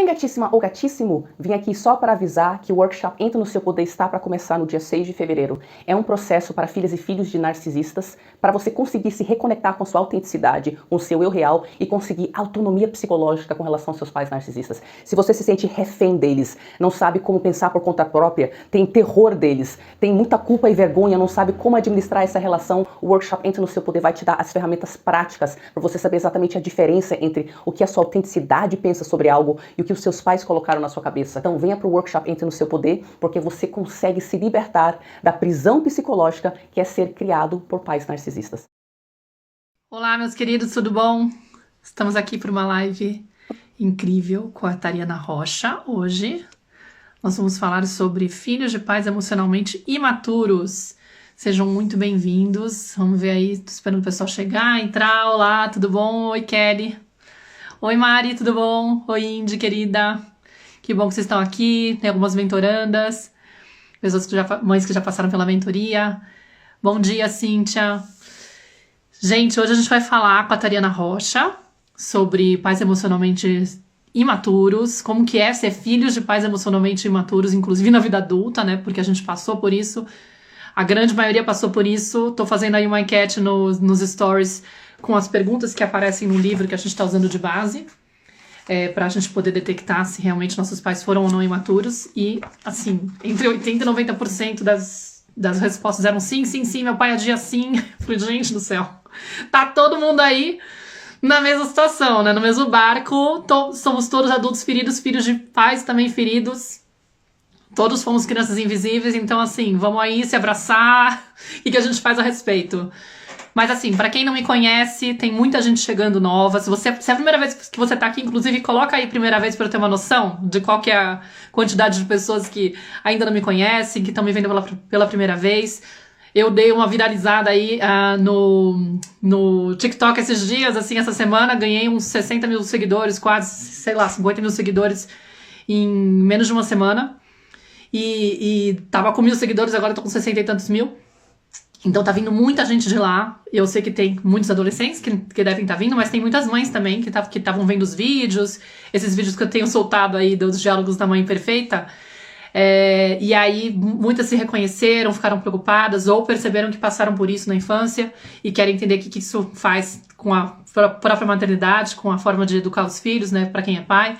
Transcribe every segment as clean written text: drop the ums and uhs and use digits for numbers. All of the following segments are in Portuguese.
gatíssima ou gatíssimo, vim aqui só para avisar que o workshop Entra no Seu Poder está para começar no dia 6 de fevereiro. É um processo para filhas e filhos de narcisistas, para você conseguir se reconectar com sua autenticidade, com o seu eu real e conseguir autonomia psicológica com relação aos seus pais narcisistas. Se você se sente refém deles, não sabe como pensar por conta própria, tem terror deles, tem muita culpa e vergonha, não sabe como administrar essa relação, o workshop Entra no Seu Poder vai te dar as ferramentas práticas para você saber exatamente a diferença entre o que a sua autenticidade pensa sobre algo e o que os seus pais colocaram na sua cabeça. Então venha para o workshop Entre no Seu Poder, porque você consegue se libertar da prisão psicológica que é ser criado por pais narcisistas. Olá, meus queridos, tudo bom? Estamos aqui para uma live incrível com a Tariana Rocha. Hoje nós vamos falar sobre filhos de pais emocionalmente imaturos. Sejam muito bem-vindos. Vamos ver aí, tô esperando o pessoal chegar, entrar. Olá, tudo bom? Oi, Kelly. Oi, Mari, tudo bom? Oi, Indy, querida. Que bom que vocês estão aqui. Tem algumas mentorandas, mães que já passaram pela mentoria. Bom dia, Cíntia. Gente, hoje a gente vai falar com a Tariana Rocha sobre pais emocionalmente imaturos, como que é ser filhos de pais emocionalmente imaturos, inclusive na vida adulta, né? Porque a gente passou por isso. A grande maioria passou por isso. Tô fazendo aí uma enquete nos stories com as perguntas que aparecem no livro que a gente está usando de base, para a gente poder detectar se realmente nossos pais foram ou não imaturos. E, assim, entre 80% e 90% das respostas eram sim, sim, sim, meu pai agia assim. Falei, gente do céu, tá todo mundo aí na mesma situação, né? No mesmo barco, somos todos adultos feridos, filhos de pais também feridos. Todos fomos crianças invisíveis, então, assim, vamos aí se abraçar. O que a gente faz a respeito? Mas assim, pra quem não me conhece, tem muita gente chegando nova. Se é a primeira vez que você tá aqui, inclusive, coloca aí primeira vez pra eu ter uma noção de qual que é a quantidade de pessoas que ainda não me conhecem, que estão me vendo pela primeira vez. Eu dei uma viralizada aí no TikTok esses dias, assim, essa semana. Ganhei uns 60 mil seguidores, quase, sei lá, 50 mil seguidores em menos de uma semana. E tava com 1.000 seguidores, agora eu tô com 60 e tantos mil. Então tá vindo muita gente de lá. Eu sei que tem muitos adolescentes que devem estar vindo, mas tem muitas mães também que estavam vendo os vídeos, esses vídeos que eu tenho soltado aí dos diálogos da mãe perfeita. E aí muitas se reconheceram, ficaram preocupadas ou perceberam que passaram por isso na infância e querem entender o que isso faz com a própria maternidade, com a forma de educar os filhos, né, pra quem é pai.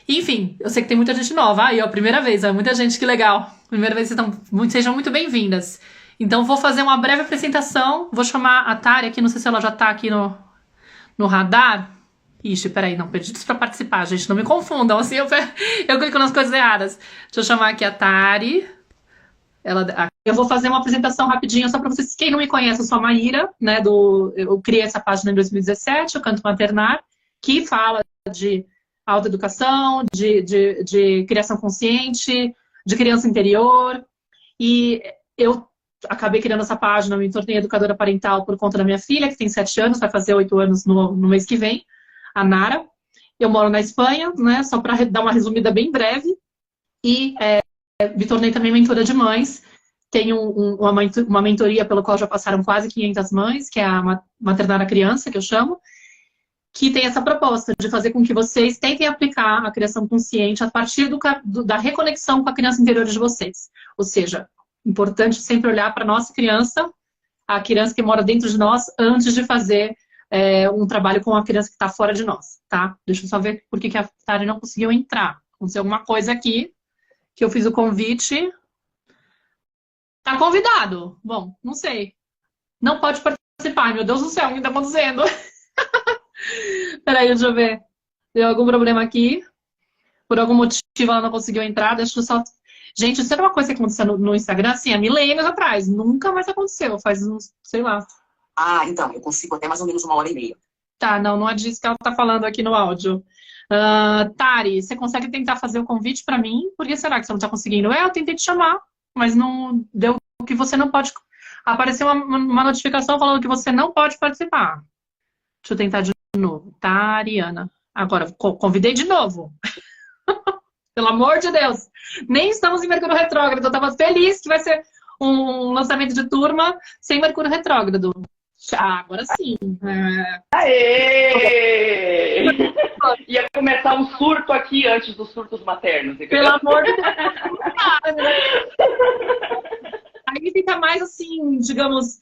Enfim, eu sei que tem muita gente nova. Aí, ó, primeira vez, muita gente, que legal. Primeira vez, sejam muito bem-vindas. Então, vou fazer uma breve apresentação. Vou chamar a Tari aqui, não sei se ela já tá aqui no radar. Ixi, peraí, não, pedidos pra participar, gente, não me confundam, assim, eu clico nas coisas erradas. Deixa eu chamar aqui a Tari. Eu vou fazer uma apresentação rapidinho, só pra vocês, quem não me conhece, eu sou a Maíra, né, eu criei essa página em 2017, eu canto maternar, que fala de autoeducação, de criação consciente, de criança interior, e eu acabei criando essa página, me tornei educadora parental por conta da minha filha, que tem 7 anos, vai fazer 8 anos no mês que vem, a Nara. Eu moro na Espanha, né, só para dar uma resumida bem breve, e me tornei também mentora de mães. Tenho uma mentoria pelo qual já passaram quase 500 mães, que é a Maternar a Criança, que eu chamo, que tem essa proposta de fazer com que vocês tentem aplicar a criação consciente a partir da reconexão com a criança interior de vocês. Ou seja, importante sempre olhar para a nossa criança, a criança que mora dentro de nós, antes de fazer um trabalho com a criança que está fora de nós, tá? Deixa eu só ver por que a Tari não conseguiu entrar. Aconteceu alguma coisa aqui, que eu fiz o convite. Tá convidado. Bom, não sei. Não pode participar. Ai, meu Deus do céu, o que tá acontecendo? Peraí, deixa eu ver. Deu algum problema aqui. Por algum motivo ela não conseguiu entrar. Deixa eu só... Gente, isso era uma coisa que aconteceu no Instagram, assim, há milênios atrás. Nunca mais aconteceu. Faz uns, sei lá. Ah, então, eu consigo até mais ou menos 1h30. Tá, não é disso que ela tá falando aqui no áudio. Tari, você consegue tentar fazer o convite pra mim? Por que será que você não tá conseguindo? Eu tentei te chamar, mas não deu que você não pode... Apareceu uma notificação falando que você não pode participar. Deixa eu tentar de novo. Tariana. Agora, convidei de novo. Pelo amor de Deus. Nem estamos em Mercúrio retrógrado. Eu tava feliz que vai ser um lançamento de turma sem Mercúrio retrógrado. Ah, agora sim. Aê! Ia começar um surto aqui antes dos surtos maternos, entendeu? Pelo amor de Deus, não para, né? Aí fica mais assim, digamos,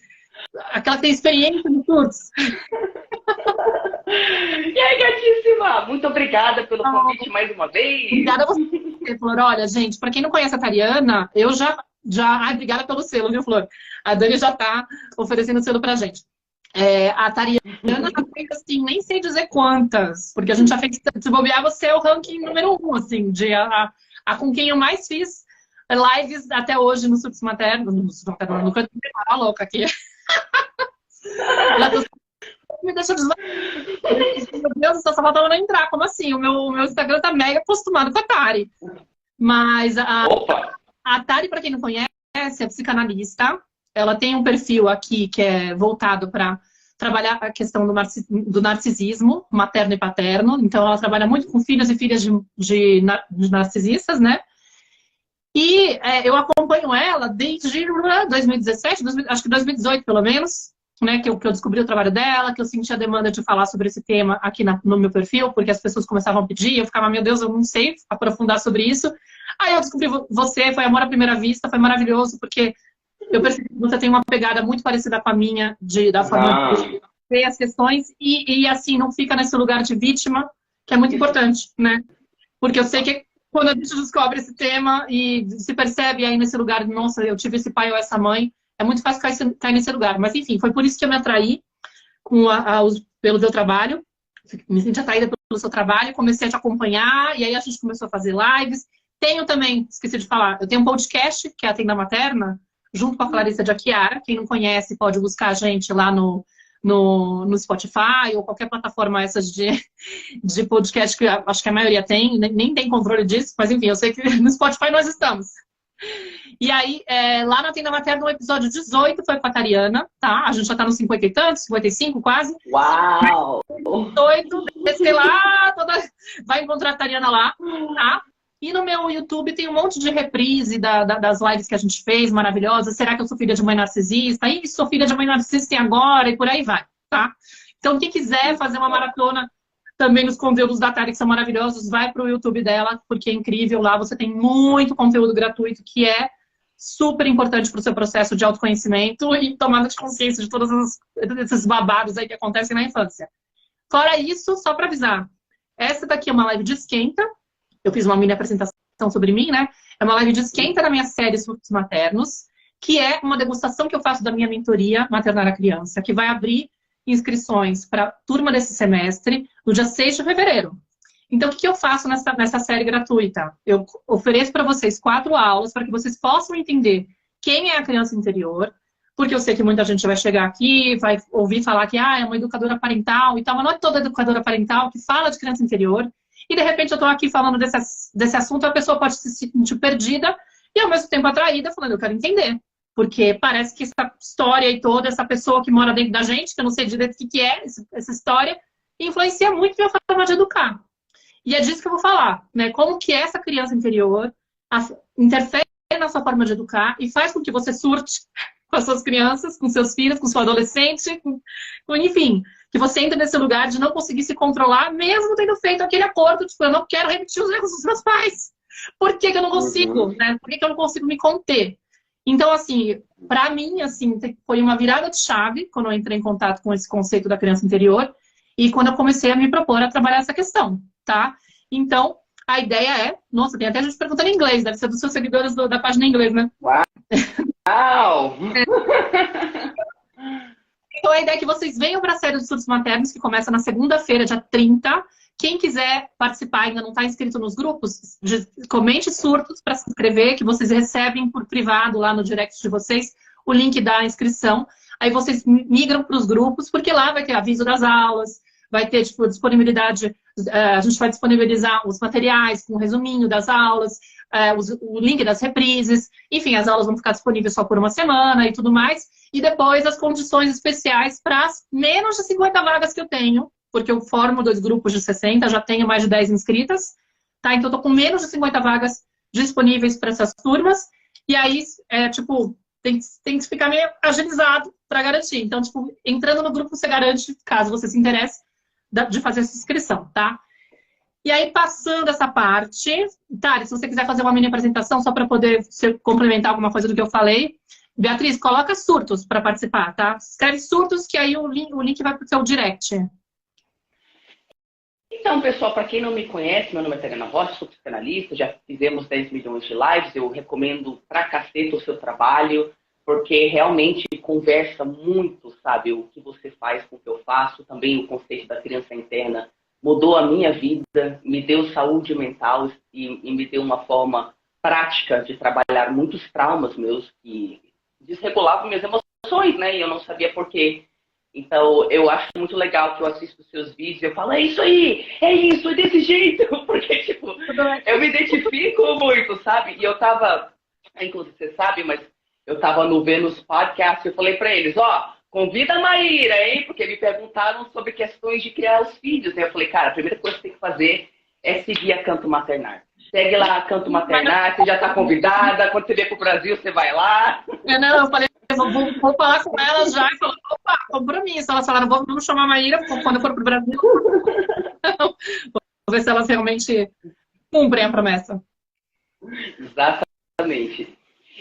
aquela que tem experiência nos surtos. E aí, gatíssima, muito obrigada pelo convite mais uma vez. Obrigada a você, Flor. Olha, gente, para quem não conhece a Tariana, eu já... Ai, obrigada pelo selo, viu, Flor? A Dani já tá oferecendo selo pra gente. A Tariana já fez, assim, nem sei dizer quantas, porque a gente já fez, se bobear, você é o ranking número 1, assim, com quem eu mais fiz lives até hoje no Surtos Materno, no canto de louca aqui. Me deixa desvair. Meu Deus, só faltava não entrar. Como assim? O meu Instagram tá mega acostumado com a Tari. Mas a Tari, para quem não conhece, é psicanalista. Ela tem um perfil aqui que é voltado para trabalhar a questão do narcisismo materno e paterno. Então, ela trabalha muito com filhos e filhas de narcisistas, né? E eu acompanho ela desde 2017, acho que 2018, pelo menos, né, que eu descobri o trabalho dela, que eu senti a demanda de falar sobre esse tema aqui no meu perfil, porque as pessoas começavam a pedir, eu ficava, meu Deus, eu não sei aprofundar sobre isso. Aí eu descobri você, foi amor à primeira vista, foi maravilhoso, porque eu percebi que você tem uma pegada muito parecida com a minha, da forma de ver as questões, e assim, não fica nesse lugar de vítima, que é muito importante, né? Porque eu sei que quando a gente descobre esse tema e se percebe aí nesse lugar, nossa, eu tive esse pai ou essa mãe, é muito fácil cair nesse lugar. Mas enfim, foi por isso que eu me atraí pelo teu trabalho, me senti atraída pelo seu trabalho, comecei a te acompanhar, e aí a gente começou a fazer lives. Tenho também, esqueci de falar, eu tenho um podcast, que é a Tenda Materna, junto com a Clarissa de Aquiara. Quem não conhece pode buscar a gente lá no Spotify ou qualquer plataforma essas de podcast que acho que a maioria tem, nem tem controle disso, mas enfim, eu sei que no Spotify nós estamos. E aí, lá na Tenda Materna, no episódio 18 foi com a Tariana, tá? A gente já tá nos 50 e tantos, 55 quase. Uau! 18, sei lá, vai encontrar a Tariana lá, tá? E no meu YouTube tem um monte de reprise das lives que a gente fez, maravilhosas. Será que eu sou filha de mãe narcisista? Ih, sou filha de mãe narcisista e agora? E por aí vai, tá? Então, quem quiser fazer uma maratona também nos conteúdos da Tari, que são maravilhosos, vai pro YouTube dela, porque é incrível. Lá você tem muito conteúdo gratuito que é super importante pro seu processo de autoconhecimento e tomada de consciência de todos esses babados aí que acontecem na infância. Fora isso, só para avisar, essa daqui é uma live de esquenta. Eu fiz uma mini apresentação sobre mim, né? É uma live de esquenta da minha série Surtos Maternos, que é uma degustação que eu faço da minha mentoria Maternar a Criança, que vai abrir inscrições para a turma desse semestre no dia 6 de fevereiro. Então, o que eu faço nessa série gratuita? Eu ofereço para vocês 4 aulas para que vocês possam entender quem é a criança interior, porque eu sei que muita gente vai chegar aqui, vai ouvir falar que é uma educadora parental e tal, mas não é toda educadora parental que fala de criança interior. E, de repente, eu estou aqui falando desse assunto, a pessoa pode se sentir perdida e, ao mesmo tempo, atraída, falando, eu quero entender. Porque parece que essa história e toda, essa pessoa que mora dentro da gente, que eu não sei direito o que é essa história, influencia muito minha forma de educar. E é disso que eu vou falar, né? Como que essa criança interior interfere na sua forma de educar e faz com que você surte com as suas crianças, com seus filhos, com seu adolescente, enfim, que você entra nesse lugar de não conseguir se controlar, mesmo tendo feito aquele acordo, tipo, eu não quero repetir os erros dos meus pais. Por que eu não consigo, né? Por que eu não consigo me conter? Então, assim, pra mim, assim, foi uma virada de chave quando eu entrei em contato com esse conceito da criança interior e quando eu comecei a me propor a trabalhar essa questão, tá? Então, a ideia é... Nossa, tem até gente perguntando em inglês, deve ser dos seus seguidores da página em inglês, né? Uau! Então, a ideia é que vocês venham para a série de Surtos Maternos, que começa na segunda-feira, dia 30. Quem quiser participar, ainda não está inscrito nos grupos, comente Surtos para se inscrever, que vocês recebem por privado lá no direct de vocês o link da inscrição. Aí vocês migram para os grupos, porque lá vai ter aviso das aulas, vai ter tipo, disponibilidade, a gente vai disponibilizar os materiais com um resuminho das aulas, o link das reprises, enfim, as aulas vão ficar disponíveis só por uma semana e tudo mais. E depois as condições especiais para as menos de 50 vagas que eu tenho, porque eu formo 2 grupos de 60, já tenho mais de 10 inscritas, tá? Então eu tô com menos de 50 vagas disponíveis para essas turmas. E aí, tipo, tem que ficar meio agilizado para garantir. Então, tipo, entrando no grupo, você garante, caso você se interesse, de fazer essa inscrição, tá? E aí, passando essa parte, Tari, se você quiser fazer uma mini apresentação, só para poder complementar alguma coisa do que eu falei. Beatriz, coloca surtos para participar, tá? Escreve surtos, que aí o link vai para o seu direct. Então, pessoal, para quem não me conhece, meu nome é Tariana Rocha, sou psicanalista, já fizemos 10 milhões de lives, eu recomendo pra caceta o seu trabalho, porque realmente conversa muito, sabe, o que você faz com o que eu faço, também o conceito da criança interna mudou a minha vida, me deu saúde mental e me deu uma forma prática de trabalhar muitos traumas meus que desregulavam minhas emoções, né, e eu não sabia por quê. Então, eu acho muito legal que eu assisto os seus vídeos e eu falo, é isso aí, é isso, é desse jeito. Porque, tipo, eu me identifico muito, sabe? E eu tava, inclusive você sabe, mas eu tava no Vênus Podcast e eu falei pra eles, ó, convida a Maíra, hein? Porque me perguntaram sobre questões de criar os filhos. Aí eu falei, cara, a primeira coisa que você tem que fazer é seguir a Canto Maternar. Segue lá a Canto Maternar, você já tá convidada, quando você vier pro Brasil, você vai lá. Não, eu falei, vou falar com elas já e falar, opa, compromisso. Elas falaram, vamos chamar a Maíra quando eu for pro Brasil. Vou ver se elas realmente cumprem a promessa. Exatamente.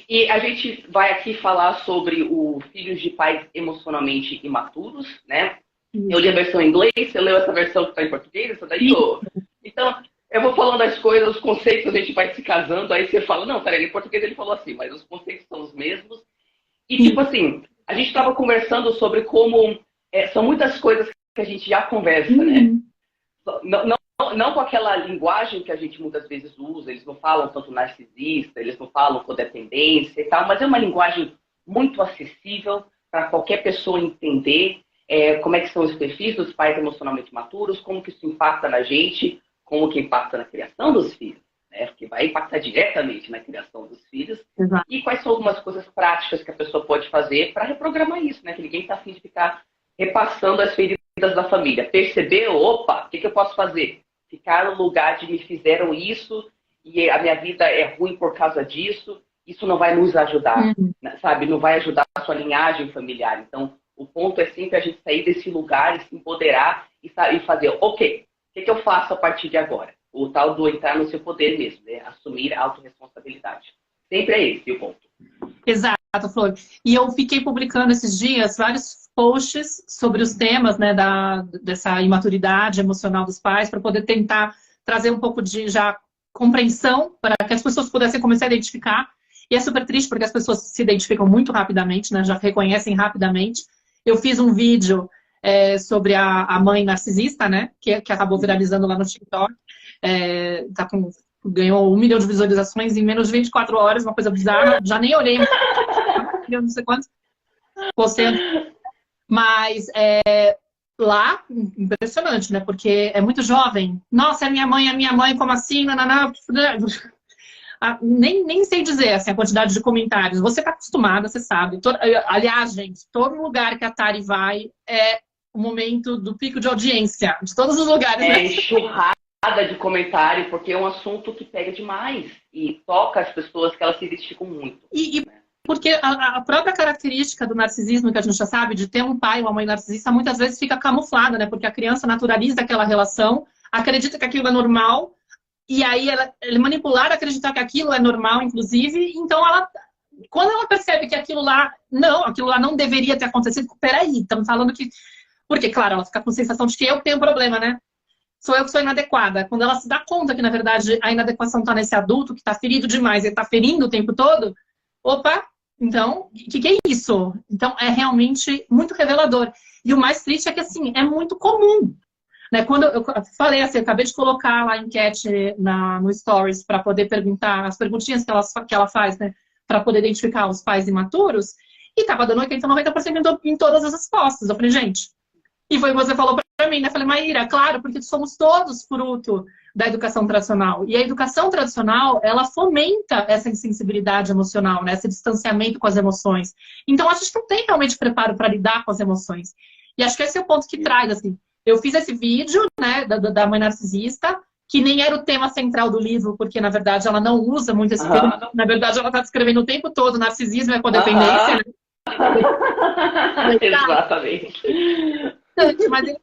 E a gente vai aqui falar sobre o filhos de pais emocionalmente imaturos, né? Eu li a versão em inglês, você leu essa versão que está em português, essa daí? Então, eu vou falando as coisas, os conceitos, a gente vai se casando, aí você fala, não, peraí, em português ele falou assim, mas os conceitos são os mesmos. E, tipo assim, a gente estava conversando sobre como são muitas coisas que a gente já conversa, né? Não com aquela linguagem que a gente muitas vezes usa, eles não falam tanto narcisista, eles não falam codependência e tal, mas é uma linguagem muito acessível para qualquer pessoa entender como é que são os perfis dos pais emocionalmente maturos, como que isso impacta na gente, como que impacta na criação dos filhos, né? Porque vai impactar diretamente na criação dos filhos. Exato. E quais são algumas coisas práticas que a pessoa pode fazer para reprogramar isso, né? Que ninguém está afim de ficar repassando as feridas da família. Percebeu? Opa, o que eu posso fazer? Ficar no lugar de me fizeram isso e a minha vida é ruim por causa disso. Isso não vai nos ajudar, sabe? Não vai ajudar a sua linhagem familiar. Então, o ponto é sempre a gente sair desse lugar e se empoderar e fazer, ok, o que eu faço a partir de agora? O tal do entrar no seu poder mesmo, né? Assumir a autorresponsabilidade. Sempre é esse o ponto. Exato, Flor. E eu fiquei publicando esses dias vários posts sobre os temas, né, dessa imaturidade emocional dos pais, para poder tentar trazer um pouco de já compreensão, para que as pessoas pudessem começar a identificar. E é super triste, porque as pessoas se identificam muito rapidamente, né, já reconhecem rapidamente. Eu fiz um vídeo sobre a mãe narcisista, né? Que acabou viralizando lá no TikTok. Ganhou 1 milhão de visualizações em menos de 24 horas, uma coisa bizarra. Já nem olhei, não sei quantos. Mas lá, impressionante, né? Porque é muito jovem. Nossa, é minha mãe, como assim? Não. Nem sei dizer assim, a quantidade de comentários. Você está acostumada, você sabe. Aliás, gente, todo lugar que a Tari vai é o momento do pico de audiência. De todos os lugares. É né? enxurrada de comentário, porque é um assunto que pega demais. E toca as pessoas que elas se identificam muito. Porque a própria característica do narcisismo, que a gente já sabe, de ter um pai ou uma mãe narcisista, muitas vezes fica camuflada, né? Porque a criança naturaliza aquela relação, acredita que aquilo é normal, e aí ela é manipulada a acreditar que aquilo é normal, inclusive. Então, quando ela percebe que aquilo lá não deveria ter acontecido, peraí, estamos falando que... Porque, claro, ela fica com a sensação de que eu tenho um problema, né? Sou eu que sou inadequada. Quando ela se dá conta que, na verdade, a inadequação está nesse adulto que está ferido demais e está ferindo o tempo todo, opa, então, o que é isso? Então, é realmente muito revelador. E o mais triste é que, assim, é muito comum. Né? Quando eu falei assim, eu acabei de colocar lá a enquete no Stories para poder perguntar, as perguntinhas que ela faz, né? Para poder identificar os pais imaturos, e estava dando 80%, 90% em todas as respostas. Eu falei, gente... E foi o que você falou para mim, né? Eu falei, Maíra, claro, porque somos todos fruto da educação tradicional. E a educação tradicional, ela fomenta essa insensibilidade emocional, né? Esse distanciamento com as emoções. Então, a gente não tem realmente preparo para lidar com as emoções. E acho que esse é o ponto que traz, assim. Eu fiz esse vídeo, né, da mãe narcisista, que nem era o tema central do livro, porque, na verdade, ela não usa muito esse termo. Na verdade, ela está descrevendo o tempo todo narcisismo e codependência, né? Exatamente. Mas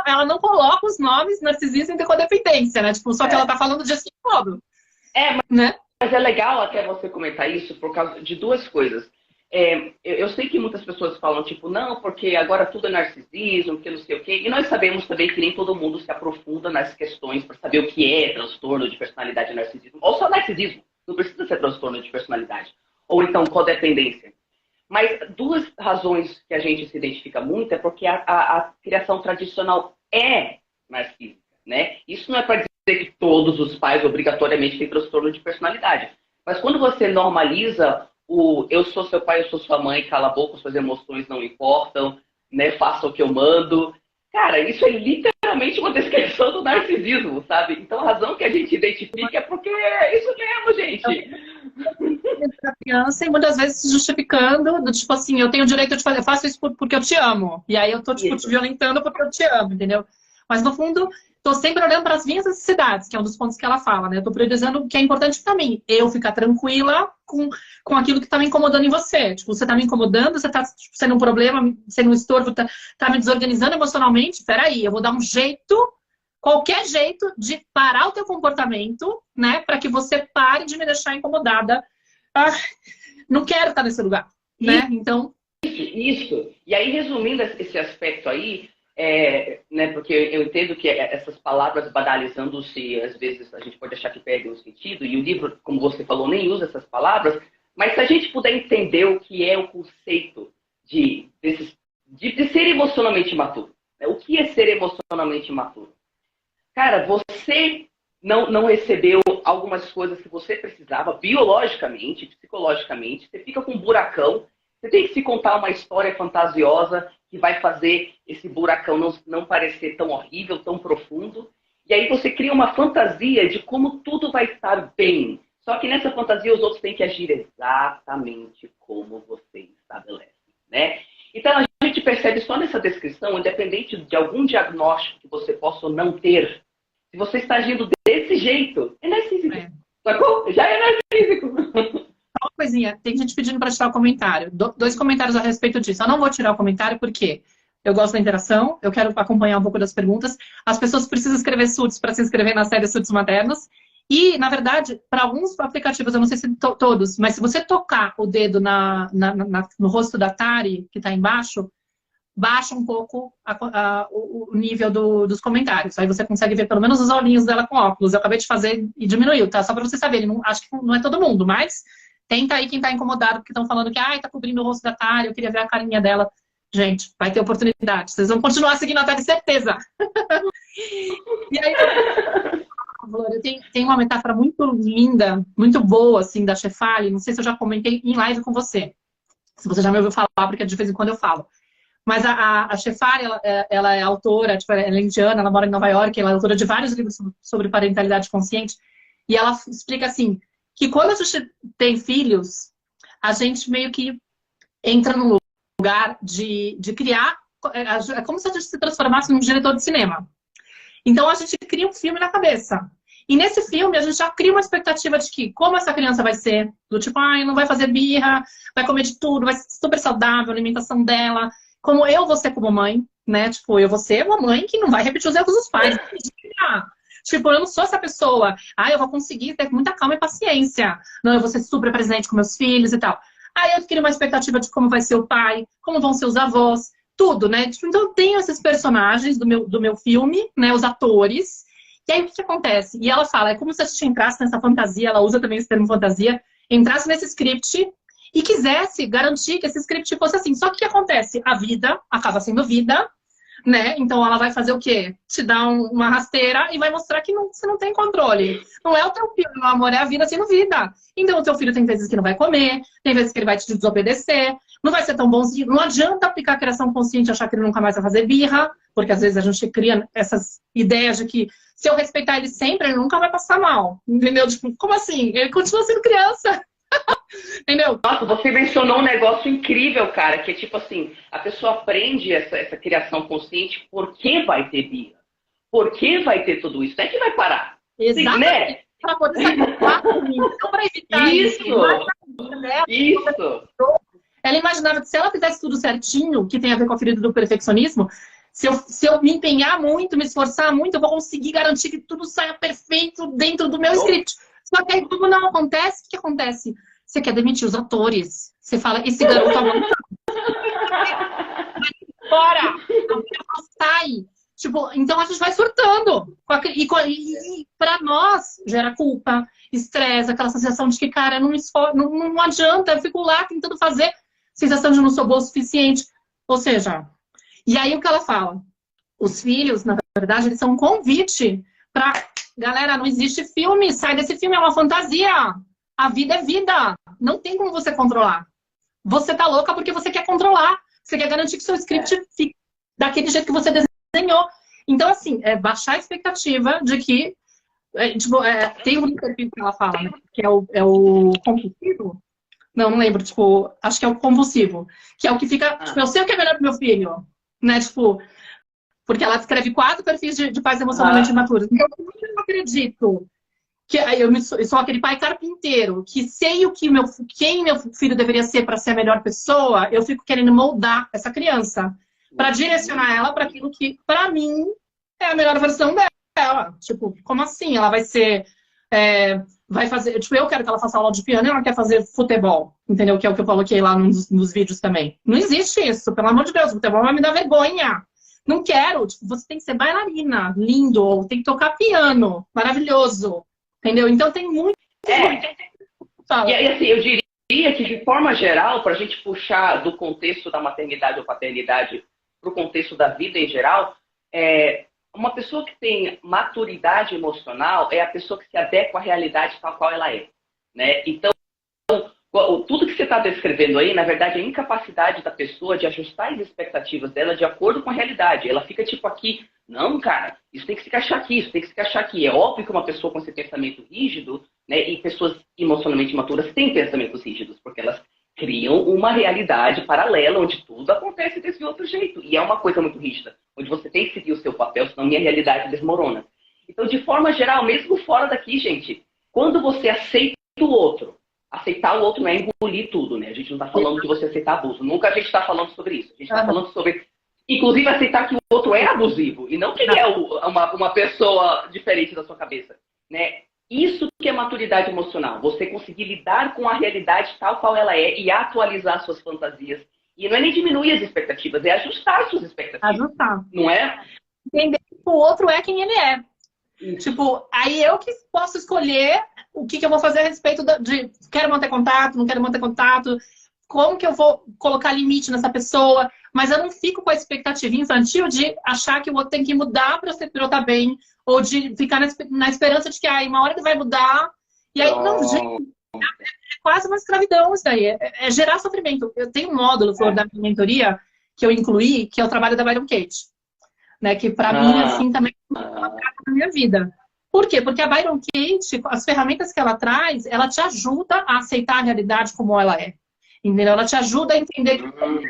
ela não coloca os nomes narcisismo e codependência, né? Tipo, só que ela tá falando de assim todo. Né? Mas é legal até você comentar isso por causa de duas coisas. Eu sei que muitas pessoas falam, tipo, não, porque agora tudo é narcisismo, porque não sei o quê. E nós sabemos também que nem todo mundo se aprofunda nas questões para saber o que é transtorno de personalidade e narcisismo. Ou só narcisismo, não precisa ser transtorno de personalidade. Ou então codependência. Mas duas razões que a gente se identifica muito é porque a criação tradicional é narcísica, né? Isso não é para dizer que todos os pais obrigatoriamente têm transtorno de personalidade. Mas quando você normaliza eu sou seu pai, eu sou sua mãe, cala a boca, suas emoções não importam, né? Faça o que eu mando. Cara, isso é literalmente uma descrição do narcisismo, sabe? Então a razão que a gente identifica é porque é isso mesmo, gente. Pra criança e muitas vezes se justificando, do tipo assim, eu tenho o direito de fazer, eu faço isso porque eu te amo. E aí eu tô, tipo, te violentando porque eu te amo, entendeu? Mas no fundo, tô sempre olhando para as minhas necessidades, que é um dos pontos que ela fala, né? Eu tô priorizando o que é importante para mim. Eu ficar tranquila com aquilo que tá me incomodando em você. Tipo, você tá me incomodando, você tá tipo, sendo um problema, sendo um estorvo, tá me desorganizando emocionalmente. Peraí, eu vou dar um jeito, qualquer jeito de parar o teu comportamento, né? Para que você pare de me deixar incomodada. Ah, não quero estar nesse lugar, né? Então... Isso. E aí, resumindo esse aspecto aí, né, porque eu entendo que essas palavras banalizando-se, às vezes a gente pode achar que perdem o sentido, e o livro, como você falou, nem usa essas palavras, mas se a gente puder entender o que é o conceito de ser emocionalmente imaturo, né? O que é ser emocionalmente imaturo? Cara, você não recebeu algumas coisas que você precisava, biologicamente, psicologicamente, você fica com um buracão, você tem que se contar uma história fantasiosa que vai fazer esse buracão não parecer tão horrível, tão profundo. E aí você cria uma fantasia de como tudo vai estar bem. Só que nessa fantasia os outros têm que agir exatamente como você estabelece, né? Então a gente percebe só nessa descrição, independente de algum diagnóstico que você possa ou não ter, se você está agindo desse jeito, é narcísico. Sacou? Já é narcísico. Uma coisinha, tem gente pedindo para tirar o comentário. Dois comentários a respeito disso. Eu não vou tirar o comentário porque eu gosto da interação, eu quero acompanhar um pouco das perguntas. As pessoas precisam escrever SUDS para se inscrever na série SUDS Maternos. E, na verdade, para alguns aplicativos, eu não sei se todos, mas se você tocar o dedo no rosto da Tari, que está embaixo, baixa um pouco o nível dos comentários. Aí você consegue ver pelo menos os olhinhos dela com óculos. Eu acabei de fazer e diminuiu, tá? Só para vocês saberem. Acho que não é todo mundo, mas... Tenta aí quem tá incomodado, porque estão falando que tá cobrindo o rosto da Tari, eu queria ver a carinha dela. Gente, vai ter oportunidade. Vocês vão continuar seguindo a Tari, certeza. E aí, tem uma metáfora muito linda, muito boa, assim, da Shefali. Não sei se eu já comentei em live com você. Se você já me ouviu falar, porque de vez em quando eu falo. Mas a Shefali, ela é autora, tipo, ela é indiana, ela mora em Nova York, ela é autora de vários livros sobre parentalidade consciente. E ela explica assim, que quando a gente tem filhos, a gente meio que entra num lugar de criar, é como se a gente se transformasse num diretor de cinema. Então a gente cria um filme na cabeça. E nesse filme a gente já cria uma expectativa de que como essa criança vai ser, do tipo, não vai fazer birra, vai comer de tudo, vai ser super saudável a alimentação dela, como eu vou ser como mãe, né? Tipo, eu vou ser uma mãe que não vai repetir os erros dos pais. Tipo, eu não sou essa pessoa. Eu vou conseguir ter muita calma e paciência. Não, eu vou ser super presente com meus filhos e tal. Aí eu crio uma expectativa de como vai ser o pai, como vão ser os avós, tudo, né? Tipo, então eu tenho esses personagens do meu filme, né? Os atores. E aí o que acontece? E ela fala, é como se a gente entrasse nessa fantasia, ela usa também esse termo fantasia, entrasse nesse script e quisesse garantir que esse script fosse assim. Só que o que acontece? A vida acaba sendo vida, né? Então ela vai fazer o quê? Te dar uma rasteira e vai mostrar que você não tem controle. Não é o teu filho, meu amor, é a vida sendo vida. Então o teu filho tem vezes que não vai comer, tem vezes que ele vai te desobedecer, não vai ser tão bonzinho. Não adianta aplicar a criação consciente e achar que ele nunca mais vai fazer birra, porque às vezes a gente cria essas ideias de que se eu respeitar ele sempre, ele nunca vai passar mal. Entendeu? Tipo, como assim? Ele continua sendo criança. Entendeu? Nossa, você mencionou um negócio incrível, cara, que é tipo assim, a pessoa aprende essa criação consciente porque vai ter birra, porque vai ter tudo isso, não é que vai parar. Exatamente. né? Para poder se acoplar comigo. Então, para evitar Isso! Isso! ela imaginava que se ela fizesse tudo certinho, que tem a ver com a ferida do perfeccionismo, se eu me empenhar muito, me esforçar muito, eu vou conseguir garantir que tudo saia perfeito dentro do meu script. Só que aí, como não acontece, o que acontece? Você quer demitir os atores. Você fala, esse garoto agora fora! A sai! Tipo, então a gente vai surtando. E pra nós, gera culpa, estresse, aquela sensação de que, cara, não adianta, eu fico lá tentando fazer, sensação de não sou boa o suficiente. Ou seja, e aí o que ela fala? Os filhos, na verdade, eles são um convite pra... Galera, não existe filme, sai desse filme, é uma fantasia. A vida é vida. Não tem como você controlar. Você tá louca porque você quer controlar. Você quer garantir que seu script fique daquele jeito que você desenhou. Então, assim, baixar a expectativa de que... tem um perfil que ela fala, né? Que é o compulsivo. Não lembro, tipo, acho que é o compulsivo. Que é o que fica, tipo, eu sei o que é melhor pro meu filho. Né, tipo... Porque ela descreve 4 perfis de pais emocionalmente imaturos. Então, eu não acredito que eu sou aquele pai carpinteiro, que sei quem meu filho deveria ser para ser a melhor pessoa, eu fico querendo moldar essa criança para direcionar ela para aquilo que, para mim, é a melhor versão dela. Tipo, como assim? Ela vai ser... vai fazer... Tipo, eu quero que ela faça aula de piano e ela quer fazer futebol. Entendeu? Que é o que eu coloquei lá nos vídeos também. Não existe isso, pelo amor de Deus. Futebol vai me dar vergonha. Não quero. Tipo, você tem que ser bailarina, lindo. Ou tem que tocar piano, maravilhoso. Entendeu? Então tem muito... E assim, eu diria que, de forma geral, para a gente puxar do contexto da maternidade ou paternidade para o contexto da vida em geral, uma pessoa que tem maturidade emocional é a pessoa que se adequa à realidade tal qual ela é. Né? Então, tudo que você está descrevendo aí, na verdade, é a incapacidade da pessoa de ajustar as expectativas dela de acordo com a realidade. Ela fica tipo aqui, não, cara, isso tem que se encaixar aqui, isso tem que se encaixar aqui. É óbvio que uma pessoa com esse pensamento rígido, né, e pessoas emocionalmente maturas têm pensamentos rígidos, porque elas criam uma realidade paralela onde tudo acontece desse outro jeito. E é uma coisa muito rígida, onde você tem que seguir o seu papel, senão minha realidade desmorona. Então, de forma geral, mesmo fora daqui, gente, quando você aceita o outro, aceitar o outro não é engolir tudo, né? A gente não está falando de você aceitar abuso. Nunca a gente está falando sobre isso. A gente está falando sobre, inclusive, aceitar que o outro é abusivo e não que ele é uma pessoa diferente da sua cabeça, né? Isso que é maturidade emocional. Você conseguir lidar com a realidade tal qual ela é e atualizar suas fantasias. E não é nem diminuir as expectativas, é ajustar suas expectativas. Ajustar. Não é? Entender que o outro é quem ele é. Tipo, aí eu que posso escolher o que eu vou fazer a respeito de quero manter contato, não quero manter contato, como que eu vou colocar limite nessa pessoa, mas eu não fico com a expectativa infantil de achar que o outro tem que mudar para eu estar bem, ou de ficar na esperança de que uma hora ele vai mudar, e aí, não, gente, é quase uma escravidão isso daí, é gerar sofrimento. Eu tenho um módulo, Flor, da minha mentoria, que eu incluí, que é o trabalho da Byron Katie. Né, que pra mim, assim, também é uma carta na minha vida. Por quê? Porque a Byron Katie, as ferramentas que ela traz, ela te ajuda a aceitar a realidade como ela é. Entendeu? Ela te ajuda a entender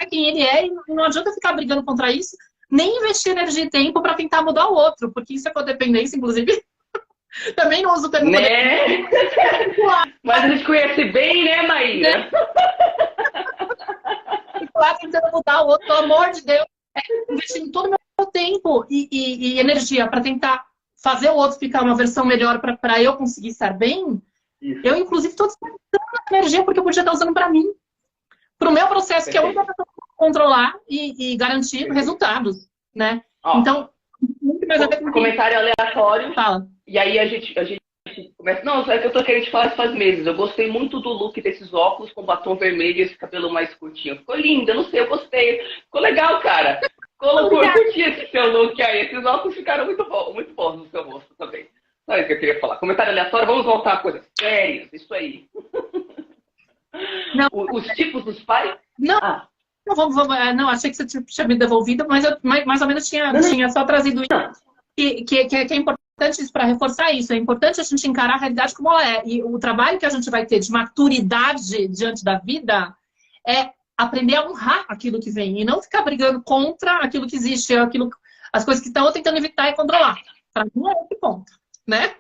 quem ele é e não adianta ficar brigando contra isso, nem investir energia e tempo pra tentar mudar o outro, porque isso é codependência, inclusive. Também não uso o termo né? Mas a gente conhece bem, né, Maíra? Fico lá tentando mudar o outro, pelo amor de Deus. Investindo todo o meu tempo e energia para tentar fazer o outro ficar uma versão melhor para eu conseguir estar bem, eu, inclusive, estou desperdiçando essa energia porque eu podia estar usando para mim. Para o meu processo, que é uma pessoa controlar e garantir resultados, né? Então, muito mais a ver com comentário aleatório. Fala. E aí a gente começa... Não, é que eu tô querendo te falar isso faz meses. Eu gostei muito do look desses óculos com batom vermelho e esse cabelo mais curtinho. Ficou lindo, eu não sei, eu gostei. Ficou legal, cara. Eu curti esse seu look aí. Esses óculos ficaram muito bons no seu rosto também. Só isso que eu queria falar. Comentário aleatório, vamos voltar a coisas sérias. Isso aí. Os tipos dos pais? Não. Não, achei que você tinha me devolvido, mas eu mais ou menos tinha só trazido isso. Que é importante para reforçar isso. É importante a gente encarar a realidade como ela é. E o trabalho que a gente vai ter de maturidade diante da vida é aprender a honrar aquilo que vem e não ficar brigando contra aquilo que existe, as coisas que estão tentando evitar e controlar. Para mim é esse ponto, né?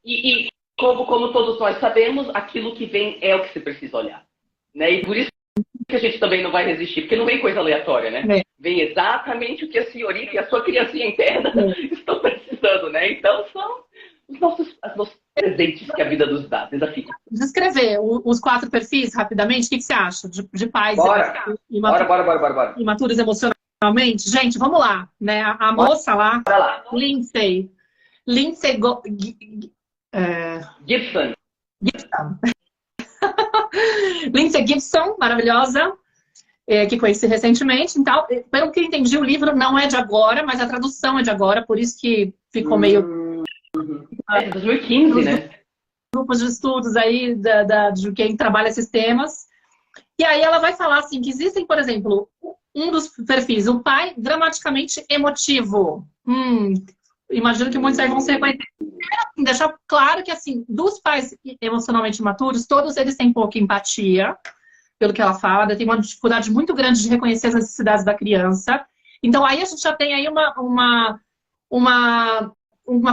E como todos nós sabemos, aquilo que vem é o que se precisa olhar. Né? E por isso que a gente também não vai resistir, porque não vem coisa aleatória, né? Vem exatamente o que a senhorita e a sua criancinha interna estão precisando, né? Então são os nossos presentes que a vida nos dá, desafio. Descrever os 4 perfis rapidamente, o que você acha de pais Bora. imaturos emocionalmente? Gente, vamos lá, né? A moça lá, Lindsay Gibson. Lindsay Gibson, maravilhosa, que conheci recentemente. Então, pelo que eu entendi, o livro não é de agora, mas a tradução é de agora, por isso que ficou meio... É 2015, né? Grupos de estudos aí de quem trabalha esses temas. E aí ela vai falar assim, que existem, por exemplo, um dos perfis, o pai dramaticamente emotivo. Imagino que muitos aí vão se reconhecer. Deixar claro que, assim, dos pais emocionalmente imaturos, todos eles têm pouca empatia, pelo que ela fala, tem uma dificuldade muito grande de reconhecer as necessidades da criança. Então, aí a gente já tem aí uma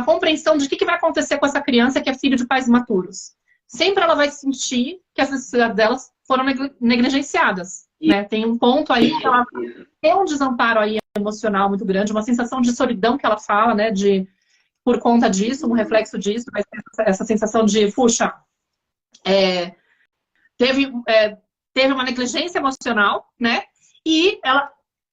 compreensão de o que vai acontecer com essa criança que é filho de pais imaturos. Sempre ela vai sentir que as necessidades delas foram negligenciadas. Né? Tem um ponto aí que ela tem um desamparo aí emocional muito grande, uma sensação de solidão que ela fala, né? Por conta disso, um reflexo disso, essa sensação de, puxa, teve uma negligência emocional, né? E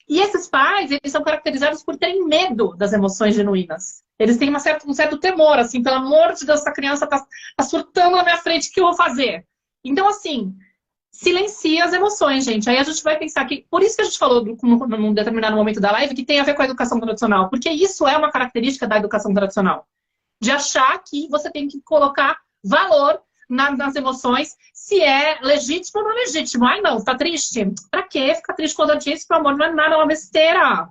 esses pais, eles são caracterizados por terem medo das emoções genuínas. Eles têm um certo temor, assim, pelo amor de Deus, essa criança tá surtando na minha frente, o que eu vou fazer? Então, assim, silencia as emoções, gente. Aí a gente vai pensar que... Por isso que a gente falou num determinado momento da live que tem a ver com a educação tradicional. Porque isso é uma característica da educação tradicional. De achar que você tem que colocar valor nas emoções, se é legítimo ou não legítimo. Ai, não, tá triste? Pra quê ficar triste quando disso? Pelo amor, não é nada, é uma besteira.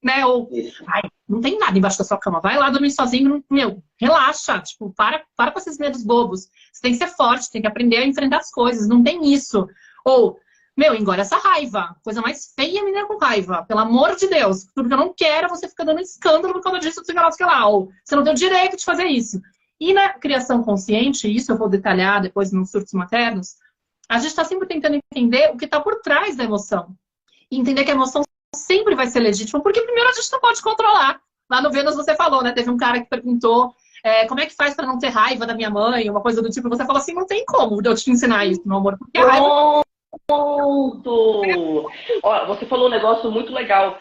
Né? Ou, ai, não tem nada embaixo da sua cama. Vai lá dormir sozinho, meu, relaxa. Tipo, para com esses medos bobos. Você tem que ser forte, tem que aprender a enfrentar as coisas. Não tem isso. Ou, meu, engole essa raiva. Coisa mais feia, a menina com raiva. Pelo amor de Deus. Tudo que eu não quero, você fica dando escândalo por causa disso, sei lá. Ou, você não tem o direito de fazer isso. E na criação consciente, isso eu vou detalhar depois nos surtos maternos, a gente está sempre tentando entender o que está por trás da emoção. E entender que a emoção sempre vai ser legítima, porque primeiro a gente não pode controlar. Lá no Vênus você falou, né? Teve um cara que perguntou como é que faz para não ter raiva da minha mãe, uma coisa do tipo. Você falou assim, não tem como eu te ensinar isso, meu amor. Porque a raiva... Pronto! Ó, você falou um negócio muito legal.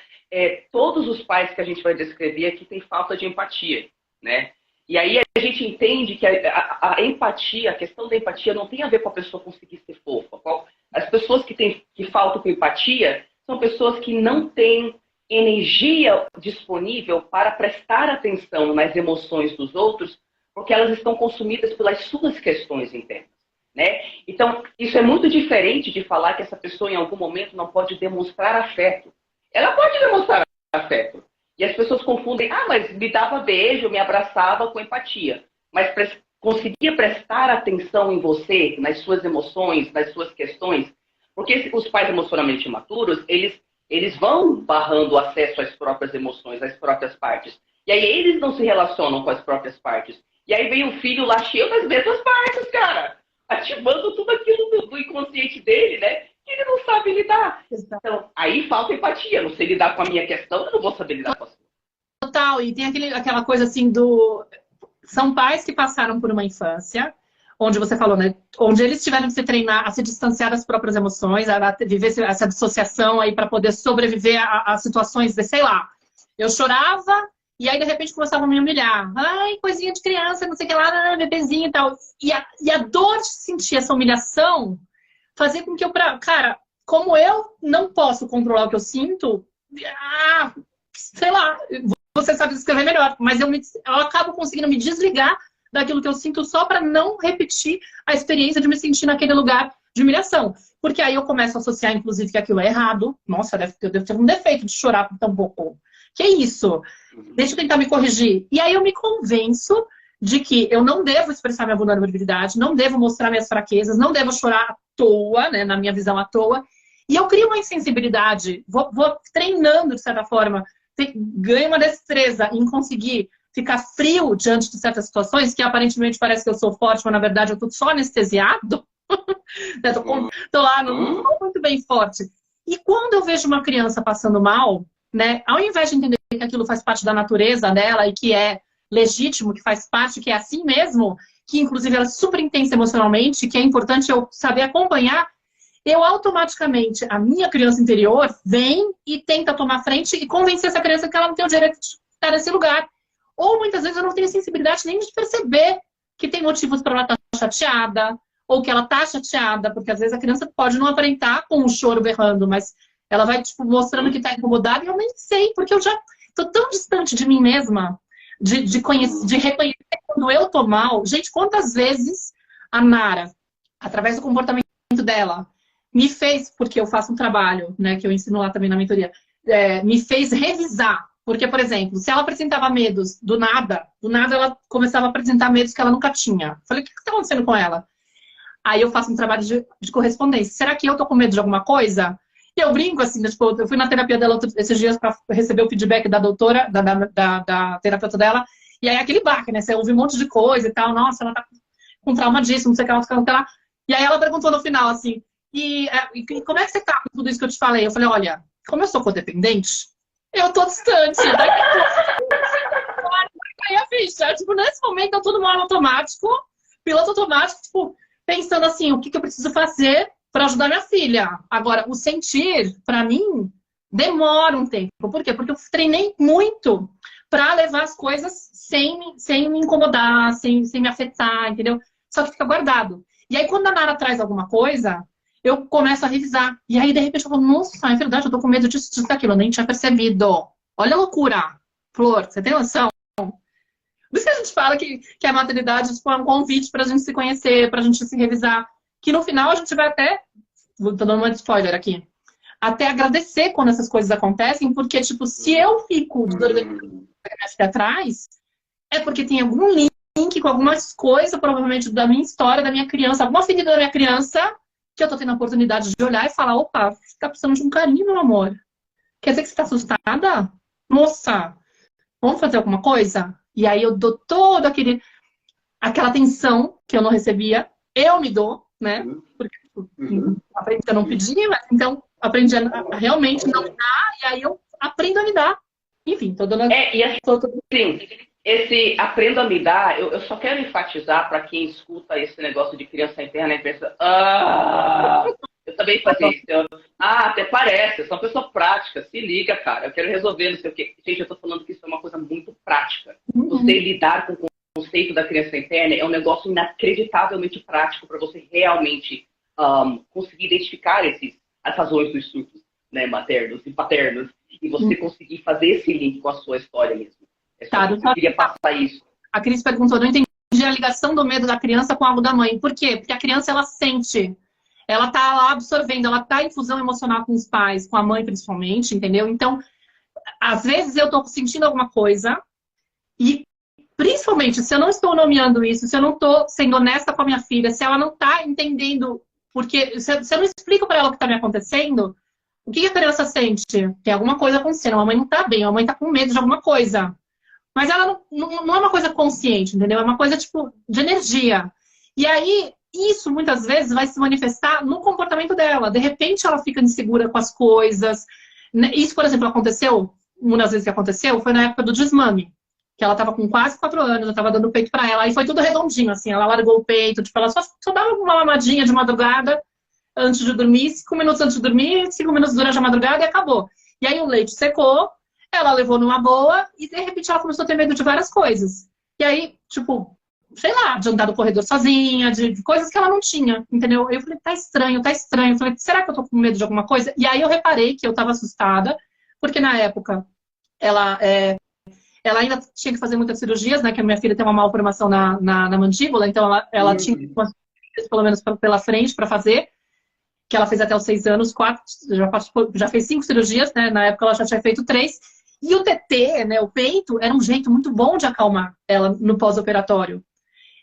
Todos os pais que a gente vai descrever aqui têm falta de empatia, né? E aí a gente entende que a empatia, a questão da empatia não tem a ver com a pessoa conseguir ser fofa. As pessoas que faltam com empatia são pessoas que não têm energia disponível para prestar atenção nas emoções dos outros, porque elas estão consumidas pelas suas questões internas, né? Então, isso é muito diferente de falar que essa pessoa em algum momento não pode demonstrar afeto. Ela pode demonstrar afeto. E as pessoas confundem, mas me dava beijo, me abraçava com empatia. Mas conseguia prestar atenção em você, nas suas emoções, nas suas questões? Porque os pais emocionalmente imaturos, eles vão barrando o acesso às próprias emoções, às próprias partes. E aí eles não se relacionam com as próprias partes. E aí vem o filho lá cheio das mesmas partes, cara. Ativando tudo aquilo do inconsciente dele, né? Que ele não sabe lidar. Então, aí falta empatia. Não sei lidar com a minha questão, eu não vou saber lidar com a sua. Total. E tem aquela coisa assim do... São pais que passaram por uma infância, onde você falou, né? Onde eles tiveram que se treinar a se distanciar das próprias emoções, a viver essa dissociação aí para poder sobreviver a situações de, sei lá, eu chorava e aí de repente começavam a me humilhar. Ai, coisinha de criança, não sei o que lá, bebezinho e tal. E a dor de sentir essa humilhação fazia com que cara, como eu não posso controlar o que eu sinto, sei lá, você sabe descrever melhor, mas eu acabo conseguindo me desligar daquilo que eu sinto só para não repetir a experiência de me sentir naquele lugar de humilhação. Porque aí eu começo a associar, inclusive, que aquilo é errado. Nossa, eu devo ter um defeito de chorar por tão pouco. Que isso? Deixa eu tentar me corrigir. E aí eu me convenço de que eu não devo expressar minha vulnerabilidade, não devo mostrar minhas fraquezas, não devo chorar à toa, né, na minha visão à toa. E eu crio uma insensibilidade, vou treinando, de certa forma, ganho uma destreza em conseguir ficar frio diante de certas situações, que aparentemente parece que eu sou forte, mas na verdade eu tô só anestesiado. Tô lá, não tô muito bem forte. E quando eu vejo uma criança passando mal, né, ao invés de entender que aquilo faz parte da natureza dela e que é legítimo, que faz parte, que é assim mesmo, que inclusive ela é super intensa emocionalmente, que é importante eu saber acompanhar, eu automaticamente, a minha criança interior vem e tenta tomar frente e convencer essa criança que ela não tem o direito de estar nesse lugar. Ou muitas vezes eu não tenho sensibilidade nem de perceber que tem motivos para ela estar chateada, ou que ela tá chateada, porque às vezes a criança pode não aparentar com um choro berrando, mas ela vai, tipo, mostrando que tá incomodada e eu nem sei, porque eu já tô tão distante de mim mesma, de reconhecer quando eu tô mal. Gente, quantas vezes a Nara, através do comportamento dela, me fez, porque eu faço um trabalho, né, que eu ensino lá também na mentoria, me fez revisar. Porque, por exemplo, se ela apresentava medos do nada ela começava a apresentar medos que ela nunca tinha. Falei, o que está acontecendo com ela? Aí eu faço um trabalho de correspondência. Será que eu tô com medo de alguma coisa? E eu brinco assim, né, tipo, eu fui na terapia dela esses dias para receber o feedback da doutora, da terapeuta dela, e aí aquele baque, né? Você ouve um monte de coisa e tal, nossa, ela tá com trauma disso, não sei o que, não sei o que lá. E aí ela perguntou no final assim, e como é que você tá com tudo isso que eu te falei? Eu falei, olha, como eu sou codependente, eu tô distante. Aí a ficha, tipo, nesse momento eu tô no modo automático, piloto automático, tipo, pensando assim, o que eu preciso fazer para ajudar minha filha. Agora, o sentir, para mim, demora um tempo. Por quê? Porque eu treinei muito para levar as coisas sem me incomodar, sem me afetar, entendeu? Só que fica guardado. E aí, quando a Nara traz alguma coisa, eu começo a revisar. E aí, de repente, eu falo, nossa, é verdade, eu tô com medo disso, daquilo. Eu nem tinha percebido. Olha a loucura. Flor, você tem noção? Por isso que a gente fala que a maternidade tipo, é um convite pra gente se conhecer, pra gente se revisar. Que no final a gente vai até, tô dando uma spoiler aqui, até agradecer quando essas coisas acontecem, porque, tipo, se eu fico desorganizada atrás, é porque tem algum link com algumas coisas, provavelmente, da minha história, da minha criança, alguma ferida da minha criança, que eu tô tendo a oportunidade de olhar e falar, opa, você tá precisando de um carinho, meu amor. Quer dizer que você tá assustada? Moça, vamos fazer alguma coisa? E aí eu dou todo aquela atenção que eu não recebia, eu me dou, né? Porque aprendi a não pedir, mas então aprendi a realmente não me dar, e aí eu aprendo a me dar. Enfim, tô dando... E assim, esse aprendo a me dar, eu só quero enfatizar para quem escuta esse negócio de criança interna e pensa, eu também fazia isso. Até parece, eu sou uma pessoa prática, se liga, cara, eu quero resolver, não sei o quê. Gente, eu tô falando que isso é uma coisa muito prática. Você lidar com o conceito da criança interna é um negócio inacreditavelmente prático para você realmente conseguir identificar as razões dos surtos, né, maternos e paternos, e você conseguir fazer esse link com a sua história mesmo. Eu queria passar isso. A Cris perguntou, não entendi a ligação do medo da criança com algo da mãe. Por quê? Porque a criança, ela sente, ela tá lá absorvendo, ela tá em fusão emocional com os pais, com a mãe principalmente, entendeu? Então, às vezes eu tô sentindo alguma coisa e, principalmente, se eu não estou nomeando isso, se eu não tô sendo honesta com a minha filha, se ela não tá entendendo, porque se eu não explico para ela o que tá me acontecendo, o que a criança sente? Tem alguma coisa acontecendo, a mãe não tá bem, a mãe tá com medo de alguma coisa. Mas ela não é uma coisa consciente, entendeu? É uma coisa, tipo, de energia. E aí, isso, muitas vezes, vai se manifestar no comportamento dela. De repente, ela fica insegura com as coisas. Isso, por exemplo, aconteceu, uma das vezes que aconteceu, foi na época do desmame. Que ela tava com quase 4 anos, eu tava dando peito pra ela. Aí foi tudo redondinho, assim. Ela largou o peito, tipo, ela só dava uma mamadinha de madrugada antes de dormir. 5 minutos antes de dormir, 5 minutos durante a madrugada e acabou. E aí o leite secou. Ela levou numa boa e, de repente, ela começou a ter medo de várias coisas. E aí, tipo, sei lá, de andar no corredor sozinha, de coisas que ela não tinha, entendeu? Eu falei, tá estranho, tá estranho. Eu falei, será que eu tô com medo de alguma coisa? E aí eu reparei que eu tava assustada, porque na época ela ainda tinha que fazer muitas cirurgias, né? Que a minha filha tem uma malformação na mandíbula, então ela tinha umas cirurgias, pelo menos pela frente, para fazer. Que ela fez até os 6 anos, 4, já fez 5 cirurgias, né? Na época ela já tinha feito 3. E o TT, né, o peito, era um jeito muito bom de acalmar ela no pós-operatório.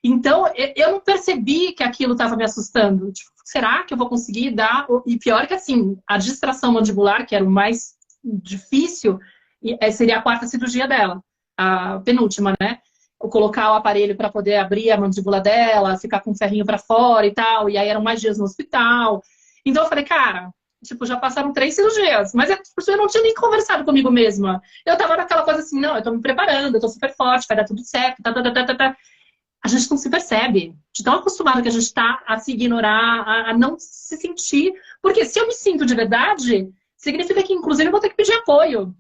Então, eu não percebi que aquilo estava me assustando. Tipo, será que eu vou conseguir dar? E pior que assim, a distração mandibular, que era o mais difícil, seria a 4ª cirurgia dela. a penúltima, né? Eu colocar o aparelho para poder abrir a mandíbula dela, ficar com o ferrinho para fora e tal. E aí eram mais dias no hospital. Então eu falei, cara, tipo, já passaram 3 cirurgias. Mas eu não tinha nem conversado comigo mesma. Eu tava naquela coisa assim, não, eu tô me preparando, eu tô super forte, vai dar tudo certo, tá, tá, tá, tá, tá, tá. A gente não se percebe. De tão acostumado que a gente tá a se ignorar, a não se sentir. Porque se eu me sinto de verdade, significa que, inclusive, eu vou ter que pedir apoio.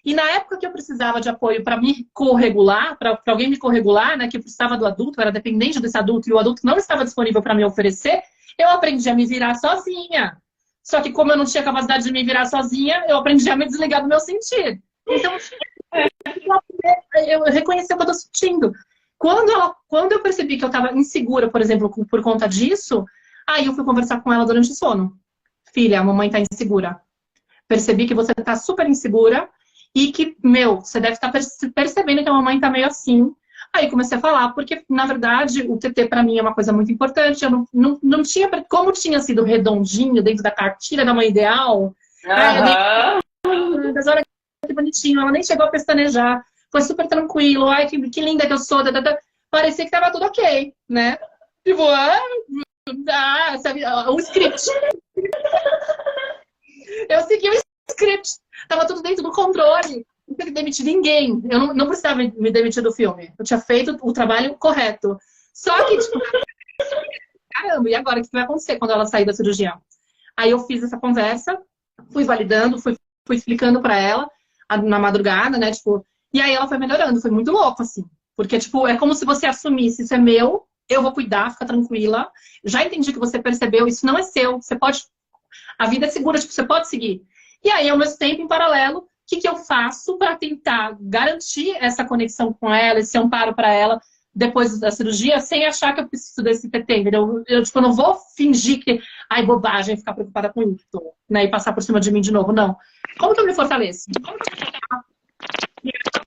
E na época que eu precisava de apoio para me corregular, para alguém me corregular, né, que eu precisava do adulto, eu era dependente desse adulto, e o adulto não estava disponível para me oferecer, eu aprendi a me virar sozinha. Só que como eu não tinha capacidade de me virar sozinha, eu aprendi a me desligar do meu sentir. Então, eu reconheci o que eu estou sentindo. Quando eu percebi que eu estava insegura, por exemplo, por conta disso, aí eu fui conversar com ela durante o sono. Filha, a mamãe está insegura. Percebi que você está super insegura e que, você deve estar percebendo que a mamãe está meio assim. Aí comecei a falar, porque, na verdade, o TT para mim é uma coisa muito importante. Eu não tinha, como tinha sido redondinho dentro da cartilha da mãe ideal, das horas que bonitinho, ela nem chegou a pestanejar. Foi super tranquilo, ai, que linda que eu sou. Parecia que tava tudo ok, né? Tipo, sabe, o script. Eu segui o script. Tava tudo dentro do controle. Não teve que demitir ninguém. Eu não precisava me demitir do filme. Eu tinha feito o trabalho correto. Só que, tipo, caramba, e agora? O que vai acontecer quando ela sair da cirurgia? Aí eu fiz essa conversa, fui validando, fui explicando pra ela na madrugada, né? Tipo, e aí ela foi melhorando, foi muito louco, assim. Porque, tipo, é como se você assumisse, isso é meu, eu vou cuidar, fica tranquila. Já entendi que você percebeu, isso não é seu. Você pode... A vida é segura, tipo, você pode seguir. E aí, ao mesmo tempo, em paralelo, o que eu faço para tentar garantir essa conexão com ela, esse amparo para ela depois da cirurgia, sem achar que eu preciso desse TT, entendeu? Eu, tipo, não vou fingir que, ai, bobagem, ficar preocupada com isso, né? E passar por cima de mim de novo, não. Como que eu me fortaleço?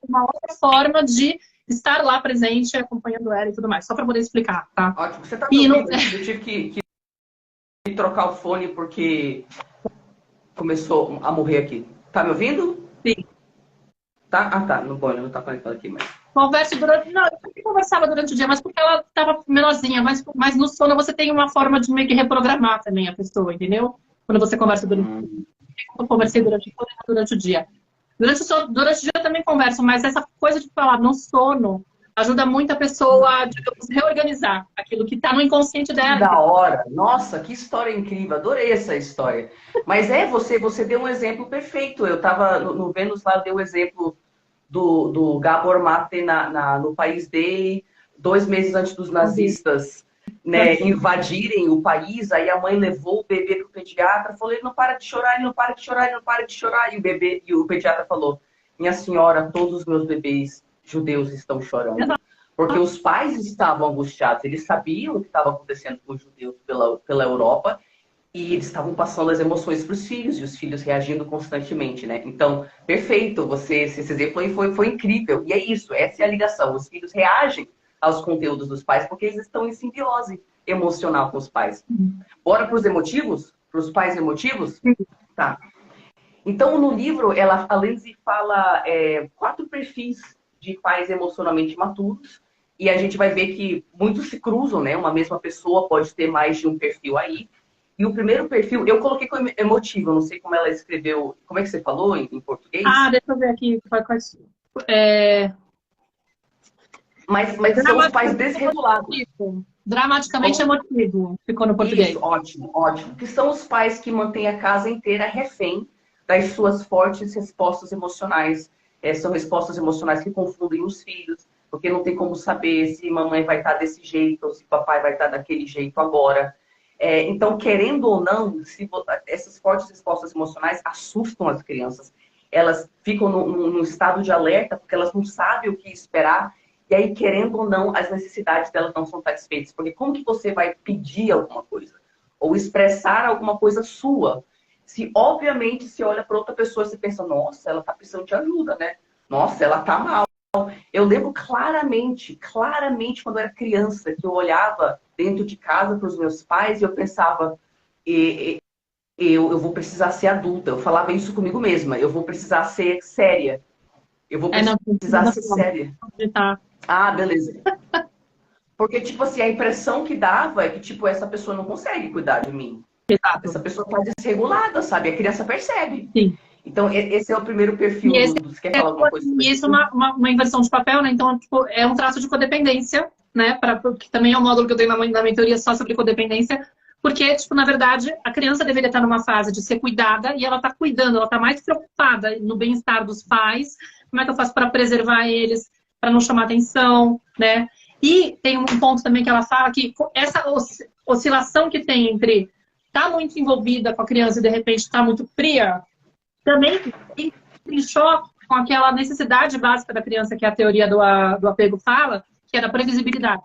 Uma outra forma de estar lá presente, acompanhando ela e tudo mais. Só para poder explicar, tá? Ótimo. Você tá me ouvindo? Eu tive que trocar o fone porque começou a morrer aqui. Tá me ouvindo? Sim. Tá? Ah, tá. Não tá conectado aqui, mas... Conversa durante... Não, eu sempre conversava durante o dia, mas porque ela estava menorzinha. Mas no sono você tem uma forma de meio que reprogramar também a pessoa, entendeu? Quando você conversa durante o dia. Eu conversei durante o dia. Durante o dia eu também converso, mas essa coisa de falar no sono ajuda muito a pessoa, digamos, reorganizar aquilo que está no inconsciente dela. Que da hora! Nossa, que história incrível! Adorei essa história. Mas você deu um exemplo perfeito. Eu estava no Vênus lá, eu dei o exemplo do Gabor Mate no país dele, 2 meses antes dos nazistas, né, invadirem o país. Aí a mãe levou o bebê para o pediatra, falou: ele não para de chorar, ele não para de chorar, ele não para de chorar. E o pediatra falou: minha senhora, todos os meus bebês judeus estão chorando. Porque os pais estavam angustiados, eles sabiam o que estava acontecendo com os judeus pela Europa, e eles estavam passando as emoções para os filhos, e os filhos reagindo constantemente, né? Então, perfeito, esse exemplo aí foi incrível. E é isso, essa é a ligação. Os filhos reagem aos conteúdos dos pais porque eles estão em simbiose emocional com os pais. Bora para os emotivos? Para os pais emotivos? Tá. Então, no livro, a Lindsay fala 4 perfis de pais emocionalmente maturos, e a gente vai ver que muitos se cruzam, né? Uma mesma pessoa pode ter mais de um perfil aí. E o primeiro perfil, eu coloquei como emotivo, eu não sei como ela escreveu, como é que você falou em português? Deixa eu ver aqui. Mas são os pais desregulados. Dramaticamente emotivo, ficou no português. Isso, ótimo, ótimo. Que são os pais que mantêm a casa inteira refém das suas fortes respostas emocionais. São respostas emocionais que confundem os filhos, porque não tem como saber se mamãe vai estar desse jeito ou se papai vai estar daquele jeito agora. Então, querendo ou não, essas fortes respostas emocionais assustam as crianças. Elas ficam num estado de alerta porque elas não sabem o que esperar. E aí, querendo ou não, as necessidades delas não são satisfeitas. Porque como que você vai pedir alguma coisa? Ou expressar alguma coisa sua? Se, obviamente, se olha para outra pessoa e você pensa: nossa, ela está precisando de ajuda, né? Nossa, ela está mal. Eu lembro claramente, quando eu era criança, que eu olhava dentro de casa para os meus pais e eu pensava: eu vou precisar ser adulta. Eu falava isso comigo mesma: eu vou precisar ser séria. Eu vou Não, precisar ser séria. tá. Ah, beleza. Porque, tipo assim, a impressão que dava é que, tipo, essa pessoa não consegue cuidar de mim. Exato. Essa pessoa tá desregulada, sabe? A criança percebe. Sim. Então, esse é o primeiro perfil E esse Você quer falar alguma coisa sobre isso é uma inversão de papel, né? Então, tipo, é um traço de codependência, né? Que também é um módulo que eu tenho na mentoria só sobre codependência. Porque, tipo, na verdade, a criança deveria estar numa fase de ser cuidada e ela está cuidando, ela está mais preocupada no bem-estar dos pais. Como é que eu faço para preservar eles, para não chamar atenção, né? E tem um ponto também que ela fala que essa oscilação que tem entre estar muito envolvida com a criança e de repente estar muito fria, também entra em choque com aquela necessidade básica da criança que a teoria do apego fala, que é da previsibilidade.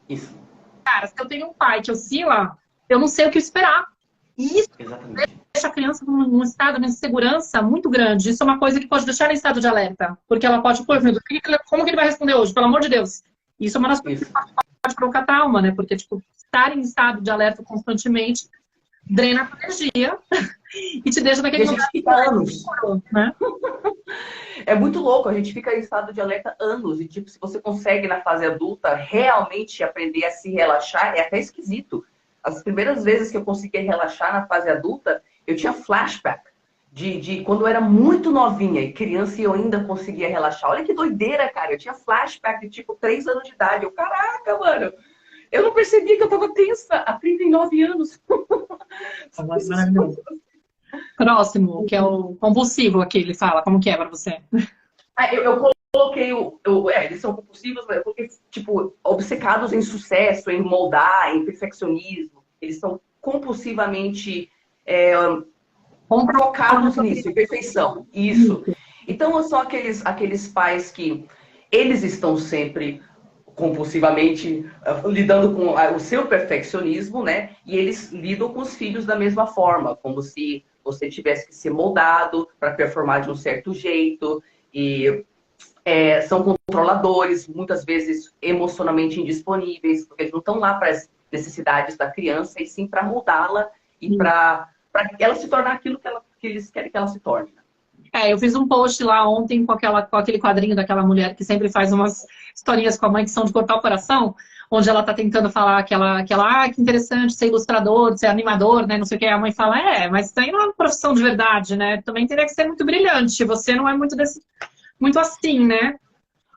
isso. Cara, se eu tenho um pai que oscila, eu não sei o que esperar. E isso Exatamente. deixa a criança num estado de insegurança muito grande. Isso é uma coisa que pode deixar ela em estado de alerta. Porque ela pode, pô, como que ele vai responder hoje? Pelo amor de Deus. Isso é uma das coisas que pode provocar trauma, né? Porque, tipo, estar em estado de alerta constantemente drena a energia e te deixa naquele lugar. E a gente fica anos. Né? É muito louco, a gente fica em estado de alerta anos. E, tipo, se você consegue, na fase adulta, realmente aprender a se relaxar, é até esquisito. As primeiras vezes que eu consegui relaxar na fase adulta, eu tinha flashback de quando eu era muito novinha e criança e eu ainda conseguia relaxar. Olha que doideira, cara. Eu tinha flashback de, tipo, 3 anos de idade. Eu, caraca, mano. Eu não percebi que eu tava tensa há 39 anos. Maravilhoso. Próximo, que é o compulsivo aqui, ele fala. Como que é pra você? Eu coloquei, eles são compulsivos, mas eu coloquei, tipo, obcecados em sucesso, em moldar, em perfeccionismo. Eles são compulsivamente focados nisso, em perfeição. Isso. Então, são aqueles pais que eles estão sempre compulsivamente lidando com o seu perfeccionismo, né? E eles lidam com os filhos da mesma forma, como se você tivesse que ser moldado para performar de um certo jeito. E são controladores, muitas vezes emocionalmente indisponíveis, porque eles não estão lá para as necessidades da criança, e sim para mudá-la e para ela se tornar aquilo que eles querem que ela se torne. Eu fiz um post lá ontem com aquele quadrinho daquela mulher que sempre faz umas historinhas com a mãe que são de cortar o coração, onde ela tá tentando falar que interessante ser ilustrador, ser animador, né, não sei o que. A mãe fala, mas isso aí não é uma profissão de verdade, né? Também teria que ser muito brilhante, você não é muito assim, né?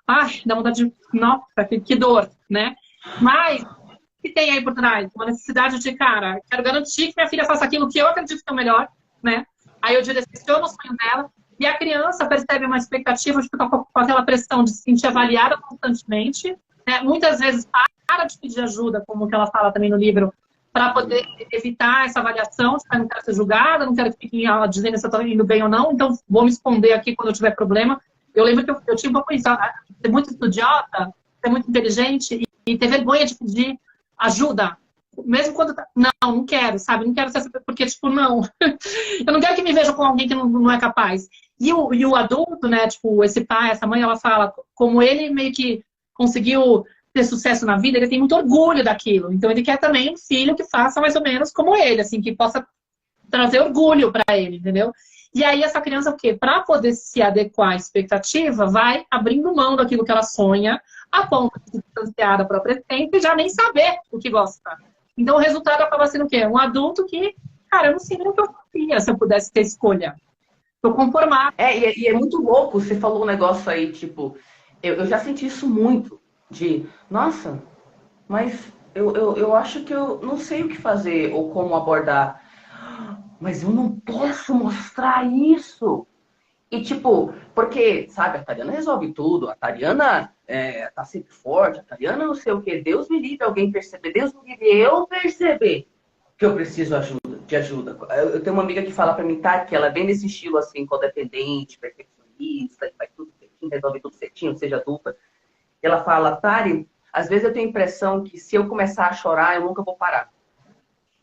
Ai, dá vontade de... Nossa, que dor, né? Mas, o que tem aí por trás? Uma necessidade de, cara, quero garantir que minha filha faça aquilo que eu acredito que é o melhor, né? Aí eu direciono o sonho dela. E a criança percebe uma expectativa de ficar com aquela pressão de se sentir avaliada constantemente, né? Muitas vezes para de pedir ajuda, como que ela fala também no livro, para poder evitar essa avaliação, tipo, eu não quero ser julgada, não quero que fiquem dizendo se eu estou indo bem ou não, então vou me esconder aqui quando eu tiver problema. Eu lembro que eu tinha um pouco isso, ser muito estudiosa, ser muito inteligente e ter vergonha de pedir ajuda. Mesmo quando... Não quero, sabe? Não quero ser... Porque, tipo, não. Eu não quero que me vejam como alguém que não é capaz. E o adulto, né? Tipo, esse pai, essa mãe, ela fala como ele meio que conseguiu ter sucesso na vida, ele tem muito orgulho daquilo. Então, ele quer também um filho que faça mais ou menos como ele, assim, que possa trazer orgulho para ele, entendeu? E aí, essa criança, o quê? Para poder se adequar à expectativa, vai abrindo mão daquilo que ela sonha, a ponto de se distanciar da própria essência e já nem saber o que gosta. Então, o resultado acaba sendo o quê? Um adulto que, cara, eu não sei nem o que eu faria se eu pudesse ter escolha. Tô conformado. E é muito louco, você falou um negócio aí, tipo, eu já senti isso muito, de, nossa, mas eu acho que eu não sei o que fazer ou como abordar, mas eu não posso mostrar isso. E tipo, porque, sabe, a Tariana resolve tudo, a Tariana tá sempre forte, a Tariana não sei o que, Deus me livre alguém perceber, Deus me livre eu perceber que eu preciso de ajuda. Eu tenho uma amiga que fala pra mim, tá, que ela é bem nesse estilo assim, codependente, perfeccionista, que faz tudo certinho, resolve tudo certinho, seja adulta. Ela fala, Tari, às vezes eu tenho a impressão que se eu começar a chorar, eu nunca vou parar.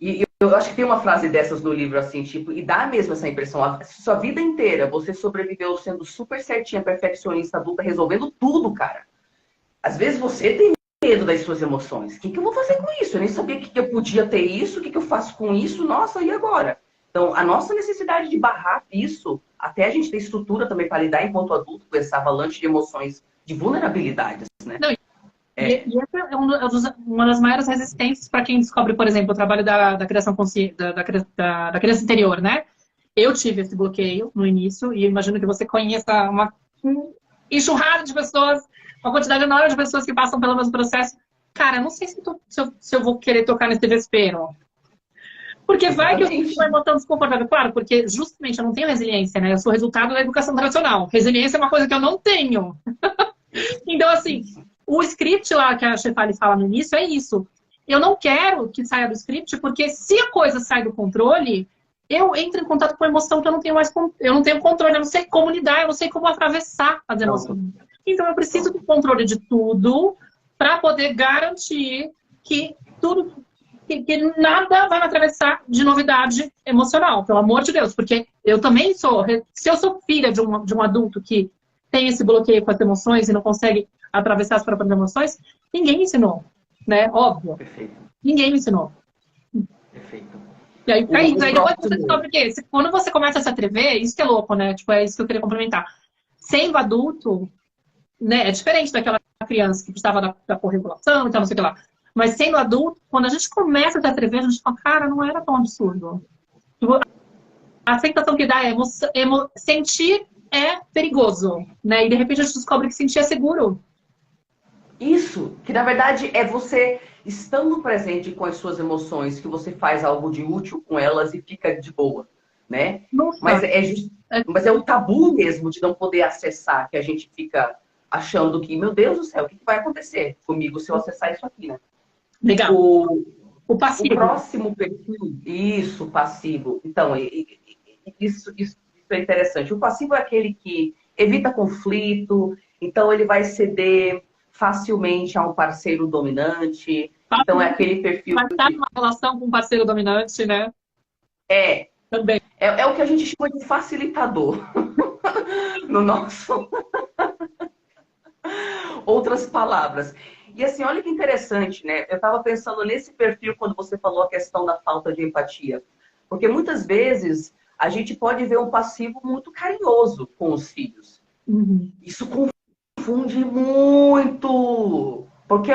E eu acho que tem uma frase dessas no livro, assim, tipo, e dá mesmo essa impressão. A sua vida inteira, você sobreviveu sendo super certinha, perfeccionista, adulta, resolvendo tudo, cara. Às vezes você tem medo das suas emoções. O que eu vou fazer com isso? Eu nem sabia que eu podia ter isso, o que eu faço com isso? Nossa, e agora? Então, a nossa necessidade de barrar isso, até a gente ter estrutura também para lidar enquanto adulto com essa avalanche de emoções, de vulnerabilidades, né? Não, e essa é uma das maiores resistências para quem descobre, por exemplo, o trabalho da criação consciente, da criança interior, né? Eu tive esse bloqueio no início e eu imagino que você conheça uma enxurrada de pessoas, uma quantidade enorme de pessoas que passam pelo mesmo processo. Cara, eu não sei se eu vou querer tocar nesse vespeiro. Porque vai que eu fico uma emoção desconfortável. Claro, porque justamente eu não tenho resiliência, né? Eu sou resultado da educação tradicional. Resiliência é uma coisa que eu não tenho. Então, assim, o script lá que a Shefali fala no início é isso. Eu não quero que saia do script, porque se a coisa sai do controle, eu entro em contato com a emoção que eu não tenho mais, eu não tenho controle, eu não sei como lidar, eu não sei como atravessar as emoções. Então, eu preciso do controle de tudo para poder garantir que tudo... Que nada vai me atravessar de novidade emocional, pelo amor de Deus. Porque eu também sou... Se eu sou filha de um adulto que tem esse bloqueio com as emoções e não consegue atravessar as próprias emoções, ninguém me ensinou, né? Óbvio. Perfeito. Ninguém me ensinou. Perfeito. E aí depois você descobre que quando você começa a se atrever, isso que é louco, né? Tipo, é isso que eu queria complementar. Sendo adulto, né? É diferente daquela criança que precisava da corregulação e tal, não sei o que lá. Mas sendo adulto, quando a gente começa a se atrever, a gente fala, cara, não era tão absurdo. A sensação que dá é sentir é perigoso, né? E de repente a gente descobre que sentir é seguro. Isso, que na verdade é você estando presente com as suas emoções, que você faz algo de útil com elas e fica de boa, né? Nossa. Mas é o tabu mesmo de não poder acessar, que a gente fica achando que, meu Deus do céu, o que vai acontecer comigo se eu acessar isso aqui, né? Legal. O passivo. O próximo perfil, isso, passivo. Então, isso é interessante. O passivo é aquele que evita conflito, então ele vai ceder facilmente a um parceiro dominante. Então, é aquele perfil... Vai estar numa relação com um parceiro dominante, né? Também. É o que a gente chama de facilitador. No nosso... Outras palavras. E assim, olha que interessante, né? Eu estava pensando nesse perfil quando você falou a questão da falta de empatia. Porque muitas vezes a gente pode ver um passivo muito carinhoso com os filhos. Uhum. Isso confunde muito. Porque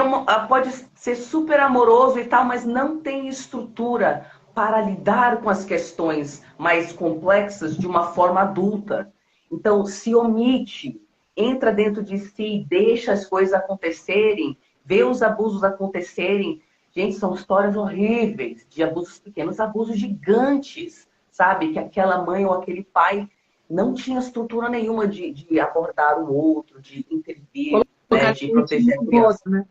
pode ser super amoroso e tal, mas não tem estrutura para lidar com as questões mais complexas de uma forma adulta. Então, se omite, entra dentro de si, deixa as coisas acontecerem, vê os abusos acontecerem. Gente, são histórias horríveis de abusos pequenos, abusos gigantes, sabe? Que aquela mãe ou aquele pai não tinha estrutura nenhuma de abordar o outro, de intervir, né? De proteger a criança. Né?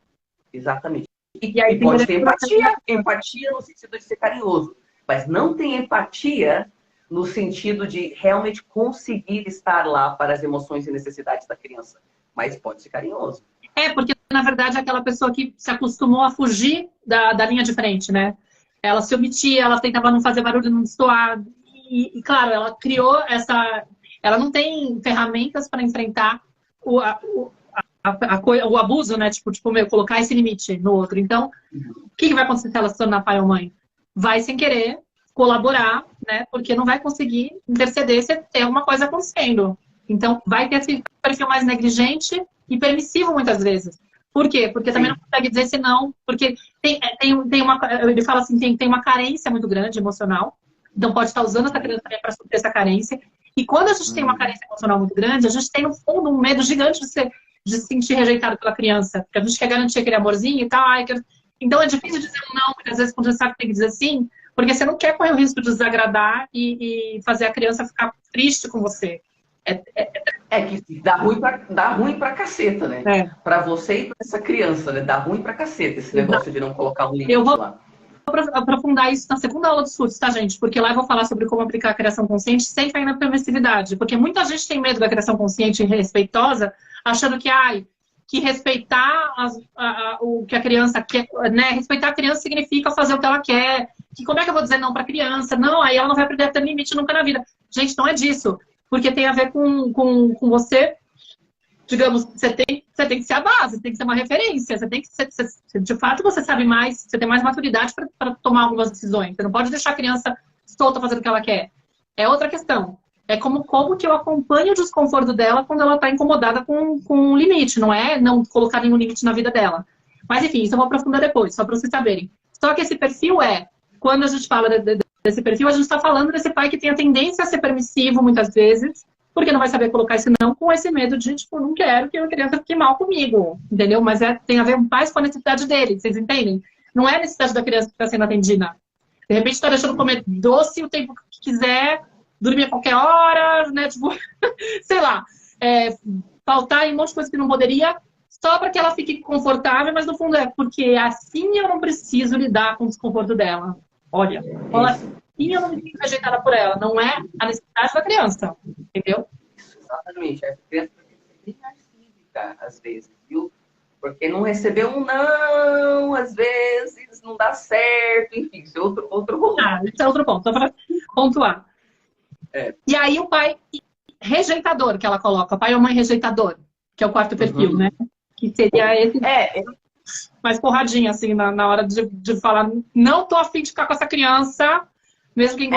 Exatamente. E aí pode ter empatia, empatia no sentido de ser carinhoso, mas não tem empatia no sentido de realmente conseguir estar lá para as emoções e necessidades da criança. Mas pode ser carinhoso. Porque, na verdade, é aquela pessoa que se acostumou a fugir da linha de frente, né? Ela se omitia, ela tentava não fazer barulho, não destoar. E claro, ela criou essa... Ela não tem ferramentas para enfrentar o abuso, né? Tipo, colocar esse limite no outro. Então, o que vai acontecer se ela se tornar pai ou mãe? Vai, sem querer, colaborar, né? Porque não vai conseguir interceder se tem alguma coisa acontecendo. Então, vai ter esse perfil mais negligente e permissivo muitas vezes. Por quê? Porque também não consegue dizer se não. Porque tem uma... Ele fala assim, tem uma carência muito grande emocional. Então, pode estar usando essa criança também para suprir essa carência. E quando a gente tem uma carência emocional muito grande, a gente tem, no fundo, um medo gigante de se sentir rejeitado pela criança. Porque a gente quer garantir aquele amorzinho e tal. Então, é difícil dizer um não, porque às vezes quando a gente sabe que tem que dizer sim, porque você não quer correr o risco de desagradar e fazer a criança ficar triste com você. Que dá ruim pra caceta, né? Pra você e pra essa criança, né? Dá ruim pra caceta esse negócio de não colocar um limite lá. Eu vou aprofundar isso na segunda aula do SUS, tá, gente? Porque lá eu vou falar sobre como aplicar a criação consciente sem cair na permissividade. Porque muita gente tem medo da criação consciente e respeitosa, achando que respeitar o que a criança quer, né? Respeitar a criança significa fazer o que ela quer. Que como é que eu vou dizer não pra criança? Não, aí ela não vai aprender a ter limite nunca na vida. Gente, não é disso. Porque tem a ver com você, digamos, você tem que ser a base, tem que ser uma referência, você tem que ser, de fato você sabe mais, você tem mais maturidade para tomar algumas decisões. Você não pode deixar a criança solta fazendo o que ela quer. É outra questão. É como que eu acompanho o desconforto dela quando ela tá incomodada com um limite, não é não colocar nenhum limite na vida dela. Mas enfim, isso eu vou aprofundar depois, só para vocês saberem. Só que esse perfil quando a gente fala desse perfil, a gente está falando desse pai que tem a tendência a ser permissivo muitas vezes, porque não vai saber colocar esse não com esse medo de, tipo, não quero que a criança fique mal comigo, entendeu? Mas tem a ver mais com a necessidade dele, vocês entendem? Não é a necessidade da criança que está sendo atendida. De repente está deixando comer doce o tempo que quiser, dormir a qualquer hora, né? Tipo, sei lá, faltar em um monte de coisa que não poderia, só para que ela fique confortável, mas no fundo é porque assim eu não preciso lidar com o desconforto dela. Olha, assim eu não me sinto rejeitada por ela, não é a necessidade da criança, entendeu? Exatamente, a criança é bem narcísica, às vezes, viu? Porque não receber um não, às vezes, não dá certo, enfim, isso é outro rolê. Isso é outro ponto, só para pontuar. E aí o pai rejeitador que ela coloca, pai ou mãe rejeitador, que é o quarto perfil, né? Que seria esse mais porradinho, assim, na hora de falar, não tô afim de ficar com essa criança, mesmo que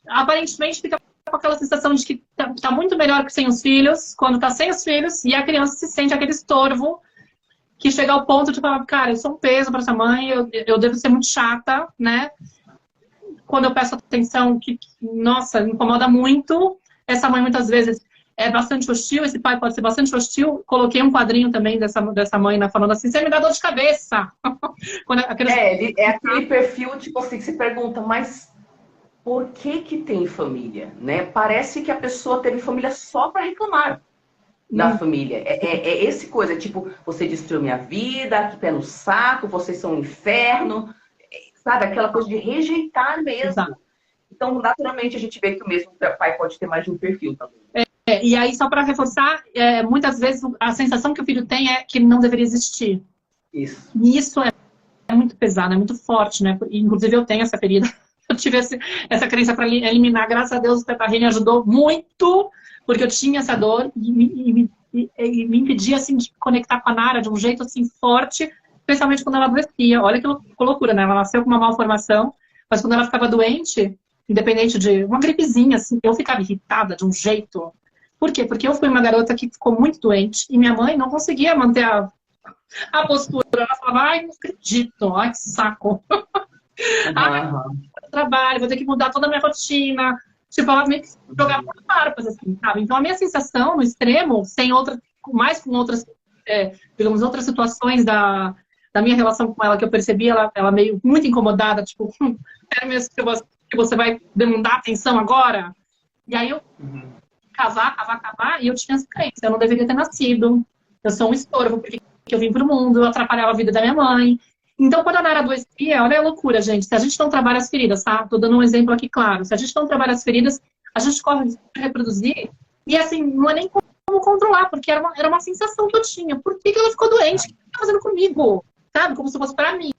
aparentemente fica com aquela sensação de que tá muito melhor que sem os filhos, quando tá sem os filhos, e a criança se sente aquele estorvo que chega ao ponto de falar, cara, eu sou um peso para essa mãe, eu devo ser muito chata, né? Quando eu peço atenção, nossa, me incomoda muito. Essa mãe muitas vezes é bastante hostil, esse pai pode ser bastante hostil. Coloquei um quadrinho também dessa mãe falando assim, você me dá dor de cabeça. Quando a criança... É aquele perfil, tipo assim, que se pergunta, mas por que tem família, né? Parece que a pessoa teve família só para reclamar da família. É esse coisa, tipo, você destruiu minha vida, que pé no saco, vocês são um inferno, sabe? Aquela coisa de rejeitar mesmo. Exato. Então, naturalmente, a gente vê que o mesmo pai pode ter mais de um perfil também. E aí, só para reforçar, muitas vezes a sensação que o filho tem é que ele não deveria existir. Isso. E isso é muito pesado, é muito forte, né? Inclusive, eu tenho essa ferida. Eu tive essa crença para eliminar. Graças a Deus, o Teta Healing ajudou muito, porque eu tinha essa dor e me impedia, assim, de conectar com a Nara de um jeito, assim, forte, especialmente quando ela adoecia. Olha que loucura, né? Ela nasceu com uma malformação, mas quando ela ficava doente, independente de uma gripezinha, assim, eu ficava irritada de um jeito. Por quê? Porque eu fui uma garota que ficou muito doente e minha mãe não conseguia manter a postura. Ela falava, ai, não acredito, ai, que saco. Trabalho, vou ter que mudar toda a minha rotina. Tipo, ela meio que jogava farpas, assim, sabe? Então, a minha sensação, no extremo, mais com outras, digamos, outras situações da minha relação com ela, que eu percebi ela meio muito incomodada, tipo, é mesmo que você vai demandar atenção agora? E aí eu cavar, e eu tinha essa crença, eu não deveria ter nascido, eu sou um estorvo, porque eu vim pro mundo, eu atrapalhava a vida da minha mãe. Então, quando a Nara adoecia, olha a loucura, gente. Se a gente não trabalha as feridas, tá? Tô dando um exemplo aqui claro. Se a gente não trabalha as feridas, a gente corre de reproduzir. E assim, não é nem como controlar, porque era uma sensação que eu tinha. Por que ela ficou doente? O que ela tá fazendo comigo? Sabe? Como se fosse pra mim.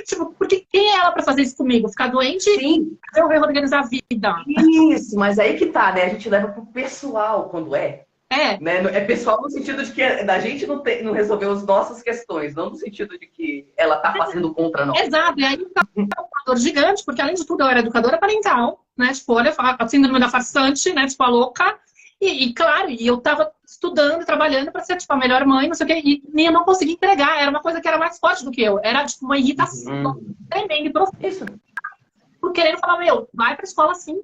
Tipo, porque quem é ela pra fazer isso comigo? Ficar doente e eu reorganizar a vida. Isso, mas aí que tá, né? A gente leva pro pessoal quando né? É pessoal no sentido de que a gente não resolveu as nossas questões, não no sentido de que ela tá fazendo contra nós. Exato, e aí uma dor gigante, porque além de tudo eu era educadora parental, né? Tipo, olha, a síndrome da farsante, né? Tipo, a louca. E claro, eu tava estudando, trabalhando pra ser, tipo, a melhor mãe, não sei o quê, e eu não conseguia entregar, era uma coisa que era mais forte do que eu. Era, tipo, uma irritação tremenda e profunda. Por querendo falar, vai pra escola sim,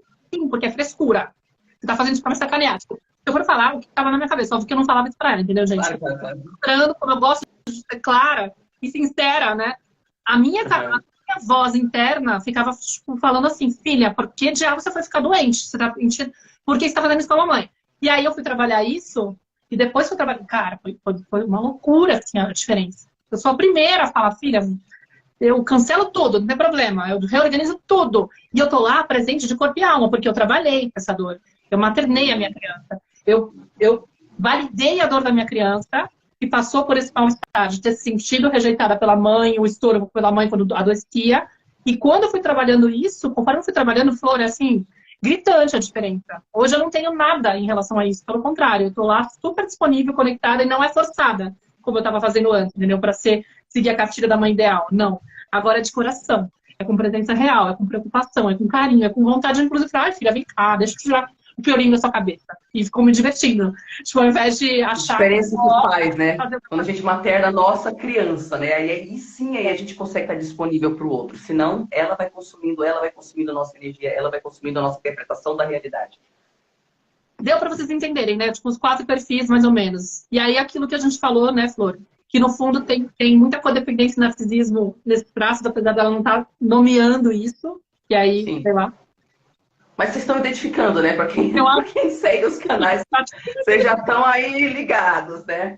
porque é frescura. Você tá fazendo isso pra me sacanear. Tipo, eu vou falar o que tava na minha cabeça, só que eu não falava isso pra ela, entendeu, gente? Claro. Como eu gosto de ser clara e sincera, né? A minha voz interna ficava tipo, falando assim, filha, por que diabo você foi ficar doente? Por que você tá fazendo isso com a mamãe? E aí eu fui trabalhar isso, e depois fui trabalhar... Cara, foi uma loucura, assim, a diferença. Eu sou a primeira a falar, filha, eu cancelo tudo, não tem problema, eu reorganizo tudo. E eu tô lá presente de corpo e alma, porque eu trabalhei com essa dor. Eu maternei a minha criança. Eu validei a dor da minha criança, que passou por esse mal-estar, de ter se sentido rejeitada pela mãe, o estorvo pela mãe quando adoecia. E quando eu fui trabalhando isso, conforme eu fui trabalhando, Flor, assim, gritante a diferença. Hoje eu não tenho nada em relação a isso, pelo contrário, eu tô lá super disponível, conectada, e não é forçada, como eu estava fazendo antes, entendeu? Para seguir a cartilha da mãe ideal. Não. Agora é de coração. É com presença real, é com preocupação, é com carinho, é com vontade, inclusive, ai, filha, vem cá, deixa eu tirar o piolinho da sua cabeça. E ficou me divertindo. Tipo, ao invés de A achar que diferença que faz, né? fazer. Quando a gente materna a nossa criança, né? Aí sim, aí a gente consegue estar disponível para o outro. Senão, ela vai consumindo a nossa energia, ela vai consumindo a nossa interpretação da realidade. Deu para vocês entenderem, né? Tipo, os 4 perfis, mais ou menos. E aí, aquilo que a gente falou, né, Flor? Que no fundo tem muita codependência e narcisismo nesses traços, apesar dela não estar nomeando isso. E aí, Sim. sei lá. Mas vocês estão identificando, né? Para quem, pra quem segue os canais, vocês já estão aí ligados, né?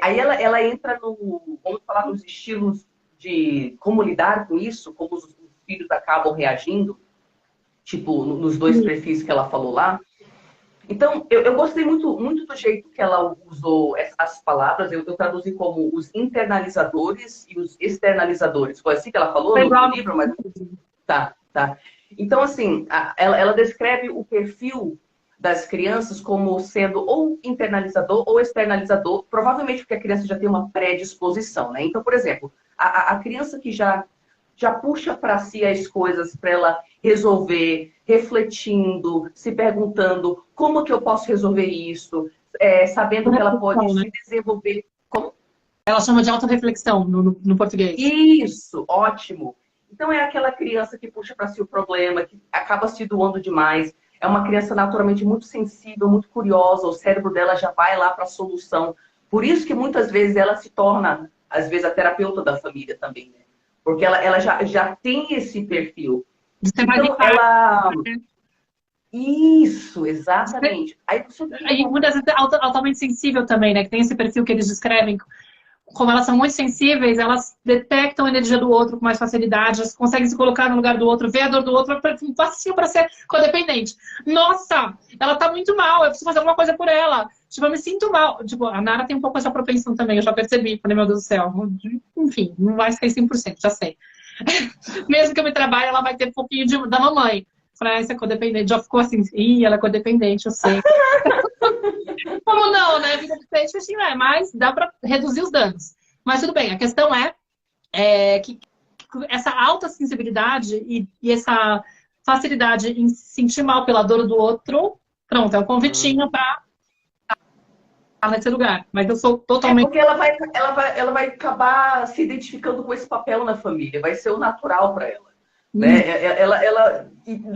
Aí ela entra no, vamos falar, nos estilos de como lidar com isso, como os filhos acabam reagindo, tipo, nos 2 perfis que ela falou lá. Então, eu gostei muito, muito do jeito que ela usou essas palavras. Eu traduzi como os internalizadores e os externalizadores. Foi assim que ela falou no livro? Mas... Tá. Então, assim, ela descreve o perfil das crianças como sendo ou internalizador ou externalizador, provavelmente porque a criança já tem uma predisposição, né? Então, por exemplo, a criança que já puxa para si as coisas para ela resolver, refletindo, se perguntando como que eu posso resolver isso, sabendo que ela pode se desenvolver. Como? Ela chama de autorreflexão no português. Isso, ótimo. Então é aquela criança que puxa para si o problema, que acaba se doando demais. É uma criança naturalmente muito sensível, muito curiosa, o cérebro dela já vai lá para a solução. Por isso que muitas vezes ela se torna, às vezes, a terapeuta da família também, né? Porque ela já tem esse perfil. Então, ela... Isso, exatamente. Aí, muitas vezes, altamente sensível também, né? Que tem esse perfil que eles descrevem. Como elas são muito sensíveis, elas detectam a energia do outro com mais facilidade, elas conseguem se colocar no lugar do outro, ver a dor do outro, um passinho para ser codependente. Nossa, ela tá muito mal, eu preciso fazer alguma coisa por ela. Tipo, eu me sinto mal. Tipo, a Nara tem um pouco essa propensão também, eu já percebi. Falei, meu Deus do céu. Enfim, não vai ser 100%, já sei. Mesmo que eu me trabalhe, ela vai ter um pouquinho da mamãe. Falei, essa é codependente. Já ficou assim, ih, ela é codependente, eu sei. Como não, né? Vida de peixe, assim, mas dá para reduzir os danos. Mas tudo bem, a questão é que essa alta sensibilidade e essa facilidade em se sentir mal pela dor do outro, pronto, é um convitinho para estar nesse lugar. Mas eu sou totalmente... porque ela vai acabar se identificando com esse papel na família, vai ser o natural para ela. Né?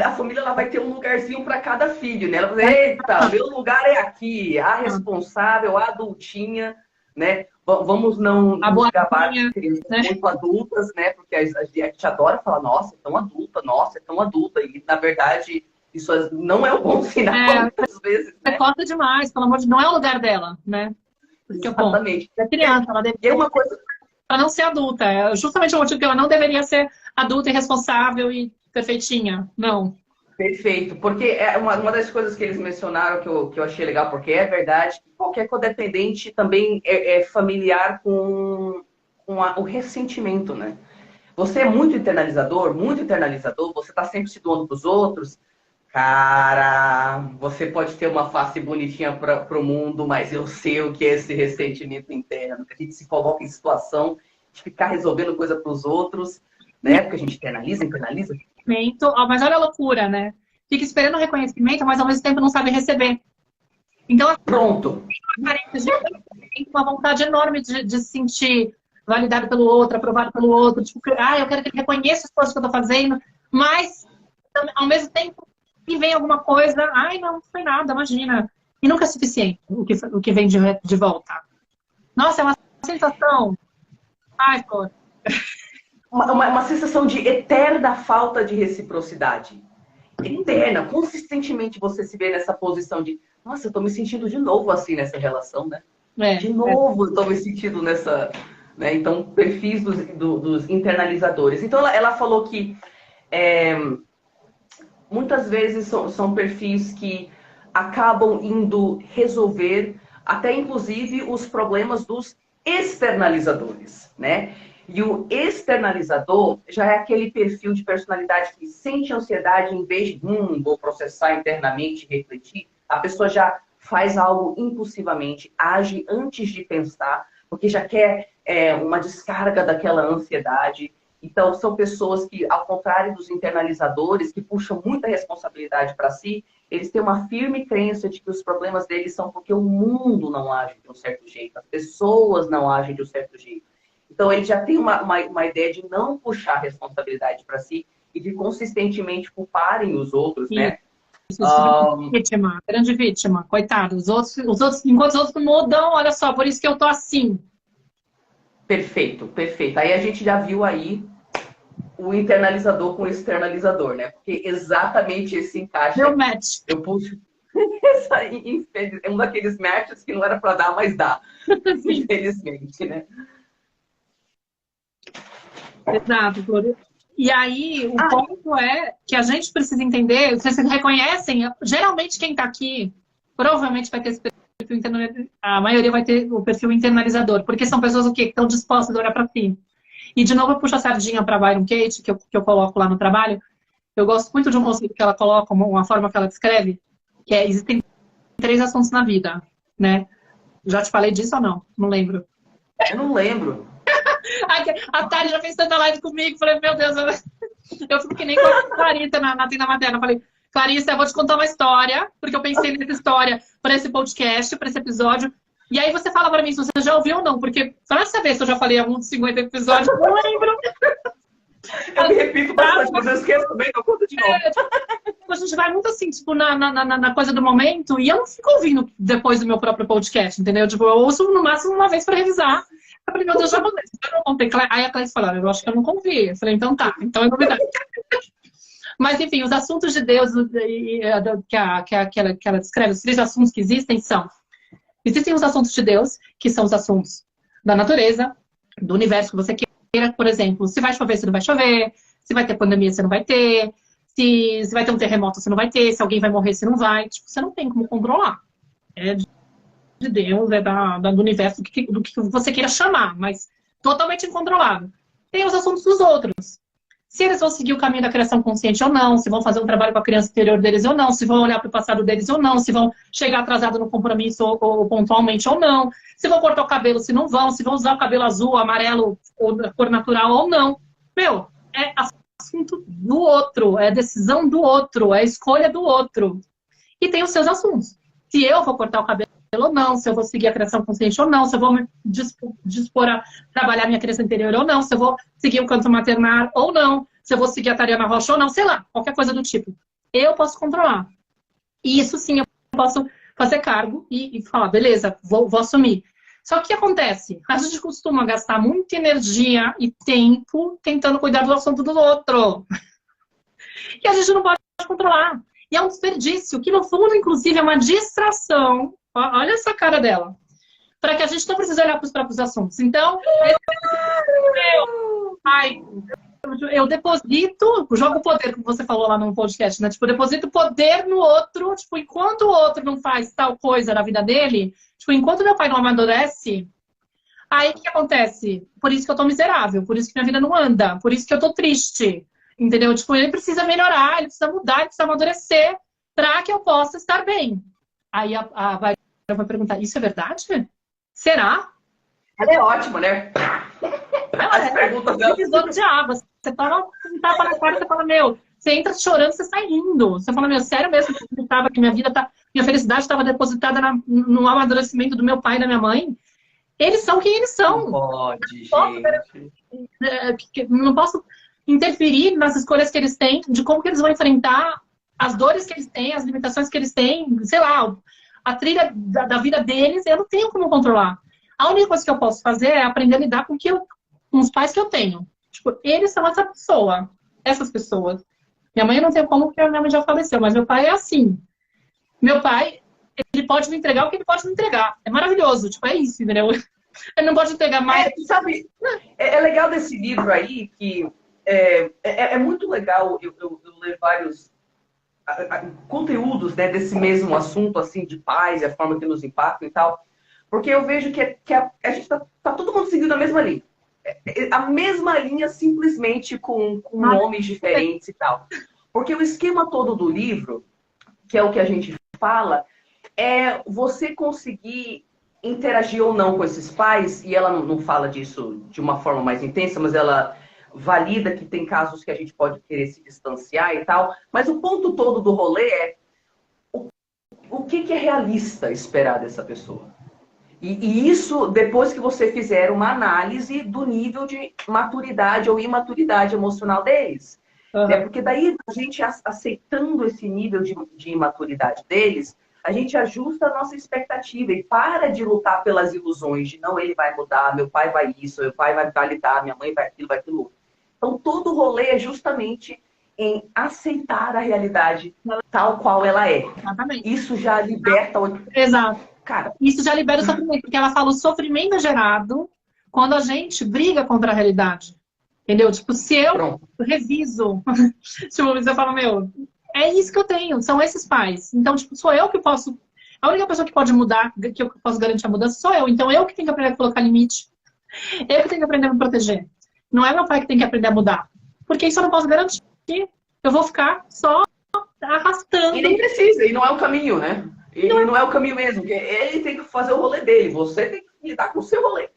A família ela vai ter um lugarzinho para cada filho, né? Ela vai dizer, eita, meu lugar é aqui, a responsável, a adultinha, né? Vamos não nos gabar de crianças muito adultas, né? Porque a gente adora falar, nossa, é tão adulta, e na verdade isso não é um bom sinal muitas vezes. Né? Você corta demais, pelo amor de Deus, não é o lugar dela, né? Porque, exatamente. Bom, é criança, ela deve... uma coisa... para não ser adulta. É justamente o motivo que ela não deveria ser adulta e responsável e perfeitinha. Não. Perfeito. Porque é uma das coisas que eles mencionaram que eu achei legal, porque é verdade que qualquer codependente também é familiar com o ressentimento, né? Você é muito internalizador, você está sempre se doando para os outros. Cara, você pode ter uma face bonitinha para o mundo, mas eu sei o que é esse ressentimento interno. A gente se coloca em situação de ficar resolvendo coisa para os outros, né? Porque a gente internaliza. Mas olha a loucura, né? Fica esperando reconhecimento, mas ao mesmo tempo não sabe receber. Então, pronto. Tem uma vontade enorme de se sentir validado pelo outro, aprovado pelo outro. Tipo, eu quero que ele reconheça as coisas que eu estou fazendo, mas ao mesmo tempo e vem alguma coisa, não foi nada, imagina. E nunca é suficiente o que vem de volta. Nossa, é uma sensação. Flor. Uma sensação de eterna falta de reciprocidade. Eterna, consistentemente você se vê nessa posição de, nossa, eu tô me sentindo de novo assim nessa relação, né? De novo eu tô me sentindo nessa... Né? Então, perfis dos internalizadores. Então, ela falou que muitas vezes são perfis que acabam indo resolver até, inclusive, os problemas dos externalizadores, né? E o externalizador já é aquele perfil de personalidade que sente ansiedade em vez de, vou processar internamente e refletir. A pessoa já faz algo impulsivamente, age antes de pensar, porque já quer uma descarga daquela ansiedade. Então, são pessoas que, ao contrário dos internalizadores, que puxam muita responsabilidade para si, eles têm uma firme crença de que os problemas deles são porque o mundo não age de um certo jeito, as pessoas não agem de um certo jeito. Então, ele já tem uma ideia de não puxar a responsabilidade para si e de consistentemente culparem os outros, né? Isso, vítima, grande vítima, coitado. Enquanto os outros mudam, olha só, por isso que eu tô assim. Perfeito, perfeito. Aí a gente já viu aí o internalizador com o externalizador, né? Porque exatamente esse encaixe. Meu match. Eu puxo. É um daqueles matches que não era para dar, mas dá. Infelizmente, né? Exato, Flor. E aí, o ponto é que a gente precisa entender, vocês reconhecem, geralmente quem está aqui, provavelmente vai ter esse perfil internalizador, a maioria vai ter o perfil internalizador, porque são pessoas o quê? Que estão dispostas a olhar para si. E, de novo, eu puxo a sardinha para a Byron Katie, que eu coloco lá no trabalho. Eu gosto muito de um conceito que ela coloca, uma forma que ela descreve, que é, existem 3 assuntos na vida, né? Já te falei disso ou não? Não lembro. Eu não lembro. A Tari já fez tanta live comigo. Falei, meu Deus, eu fico que nem com a Clarissa na tenda materna. Falei, Clarissa, eu vou te contar uma história, porque eu pensei nessa história para esse podcast, para esse episódio. E aí você fala para mim se você já ouviu ou não, porque para saber se eu já falei alguns 50 episódios, eu não lembro. Eu me repito bastante, mas eu esqueço também, eu conto de novo. A gente vai muito assim, tipo, na coisa do momento, e eu não fico ouvindo depois do meu próprio podcast, entendeu? Tipo, eu ouço no máximo uma vez para revisar. Eu falei, meu Deus, já não contei. Aí a Clarice falou, eu acho que eu nunca ouvi. Eu falei, então tá, então é novidade. Mas, enfim, os assuntos de Deus que ela descreve, os 3 assuntos que existem são... Existem os assuntos de Deus, que são os assuntos da natureza, do universo que você queira. Por exemplo, se vai chover, se não vai chover. Se vai ter pandemia, se não vai ter. Se vai ter um terremoto, se não vai ter. Se alguém vai morrer, se não vai. Tipo, você não tem como controlar. É de Deus, é do universo, do que você queira chamar, mas totalmente incontrolável. Tem os assuntos dos outros. Se eles vão seguir o caminho da criação consciente ou não, se vão fazer um trabalho com a criança interior deles ou não, se vão olhar para o passado deles ou não, se vão chegar atrasado no compromisso ou pontualmente ou não, se vão cortar o cabelo, se não vão, se vão usar o cabelo azul, amarelo ou da cor natural ou não. Meu, é assunto do outro, é decisão do outro, é escolha do outro. E tem os seus assuntos. Se eu vou cortar o cabelo ou não, se eu vou seguir a criação consciente ou não, se eu vou me dispor a trabalhar minha criança interior ou não, se eu vou seguir o canto maternar ou não, se eu vou seguir a Tariana Rocha ou não, sei lá, qualquer coisa do tipo. Eu posso controlar. E isso sim, eu posso fazer cargo e falar, beleza, vou assumir. Só que o que acontece? A gente costuma gastar muita energia e tempo tentando cuidar do assunto do outro. E a gente não pode controlar. E é um desperdício, que no fundo, inclusive, é uma distração. Olha essa cara dela. Para que a gente não precise olhar para os próprios assuntos. Então, eu deposito, jogo poder, como você falou lá no podcast, né? Tipo, eu deposito poder no outro, tipo, enquanto o outro não faz tal coisa na vida dele, tipo, enquanto meu pai não amadurece, aí o que acontece? Por isso que eu tô miserável, por isso que minha vida não anda, por isso que eu tô triste, entendeu? Tipo, ele precisa melhorar, ele precisa mudar, ele precisa amadurecer para que eu possa estar bem. Aí a vai perguntar, isso é verdade? Será? Ela é ótima, né? As perguntas dela. Divisor de águas. Você tava um tapa na cara, você fala, meu, você entra chorando, você sai rindo. Você fala, meu, sério mesmo que eu acreditava que minha felicidade estava depositada no amadurecimento do meu pai e da minha mãe? Eles são quem eles são. Não pode, gente. Não posso interferir nas escolhas que eles têm, de como que eles vão enfrentar as dores que eles têm, as limitações que eles têm, sei lá, a trilha da vida deles, eu não tenho como controlar. A única coisa que eu posso fazer é aprender a lidar com os pais que eu tenho. Tipo, eles são essa pessoa, essas pessoas. Minha mãe eu não tenho como, porque a minha mãe já faleceu, mas meu pai é assim. Meu pai, ele pode me entregar o que ele pode me entregar. É maravilhoso, tipo, é isso, entendeu? Ele não pode entregar mais. Sabe, é legal desse livro aí, que é muito legal eu ler vários conteúdos, né, desse mesmo assunto, assim, de pais e a forma que nos impactam e tal, porque eu vejo que a gente tá todo mundo seguindo a mesma linha. A mesma linha, simplesmente com nomes diferentes e tal. Porque o esquema todo do livro, que é o que a gente fala, é você conseguir interagir ou não com esses pais, e ela não fala disso de uma forma mais intensa, mas ela valida que tem casos que a gente pode querer se distanciar e tal, mas o ponto todo do rolê é o que é realista esperar dessa pessoa. E isso depois que você fizer uma análise do nível de maturidade ou imaturidade emocional deles. Né? Porque daí a gente aceitando esse nível de imaturidade deles, a gente ajusta a nossa expectativa e para de lutar pelas ilusões de não, ele vai mudar, meu pai vai isso, meu pai vai validar, minha mãe vai aquilo outro. Então todo o rolê é justamente em aceitar a realidade tal qual ela é. Exatamente. Isso já liberta... Exato. Cara, isso já libera o sofrimento, porque ela fala o sofrimento é gerado quando a gente briga contra a realidade. Entendeu? Tipo, se eu reviso, tipo, você fala, meu, é isso que eu tenho, são esses pais. Então, tipo, sou eu que posso. A única pessoa que pode mudar, que eu posso garantir a mudança, sou eu. Então, eu que tenho que aprender a colocar limite. Eu que tenho que aprender a me proteger. Não é meu pai que tem que aprender a mudar. Porque isso eu não posso garantir. Eu vou ficar só arrastando. E nem precisa, e não é o caminho, né? E não é o caminho mesmo, porque ele tem que fazer o rolê dele, você tem que lidar com o seu rolê.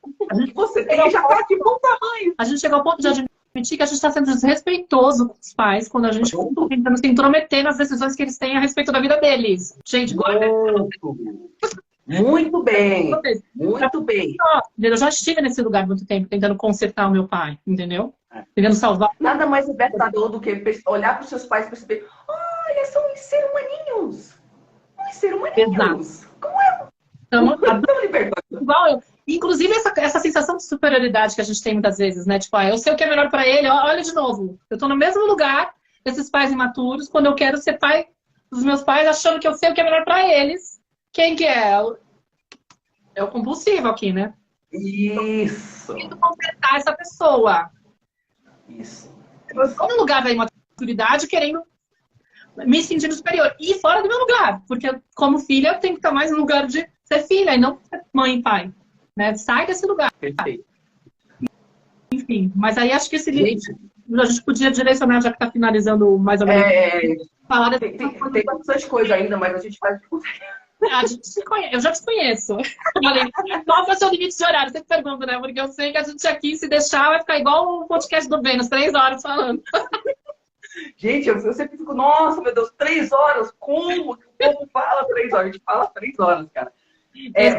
O que você tem já tá de bom tamanho. A gente chegou ao ponto de admitir que a gente está sendo desrespeitoso com os pais quando a gente está tentando se intrometer nas decisões que eles têm a respeito da vida deles. Gente, muito bem. Muito bem. Eu já estive nesse lugar muito tempo, tentando consertar o meu pai, entendeu? Tentando salvar. Nada mais libertador do que olhar para os seus pais e perceber: olha, são uns seres humaninhos. Uns seres humaninhos. Como é? Tão libertador. Igual eu. Inclusive, essa sensação de superioridade que a gente tem muitas vezes, né? Tipo, eu sei o que é melhor pra ele, olha de novo. Eu tô no mesmo lugar desses pais imaturos, quando eu quero ser pai dos meus pais, achando que eu sei o que é melhor pra eles. Quem que é? É o compulsivo aqui, né? Isso. Tento consertar essa pessoa. Isso. Eu tô no lugar da imaturidade, querendo me sentindo superior. E fora do meu lugar. Porque, como filha, eu tenho que estar mais no lugar de ser filha e não ser mãe e pai. Né? Sai desse lugar. Perfeito. Enfim, mas aí acho que esse livro a gente podia direcionar, já que está finalizando mais ou menos. Falar tem bastante coisa ainda, mas a gente faz. A gente se conhece, eu já te conheço. Qual foi o seu limite de horário? Você pergunta, né? Porque eu sei que a gente aqui, se deixar, vai ficar igual o podcast do Vênus, 3 horas falando. Gente, eu sempre fico, nossa, meu Deus, 3 horas? Como? O povo fala 3 horas? A gente fala 3 horas, cara.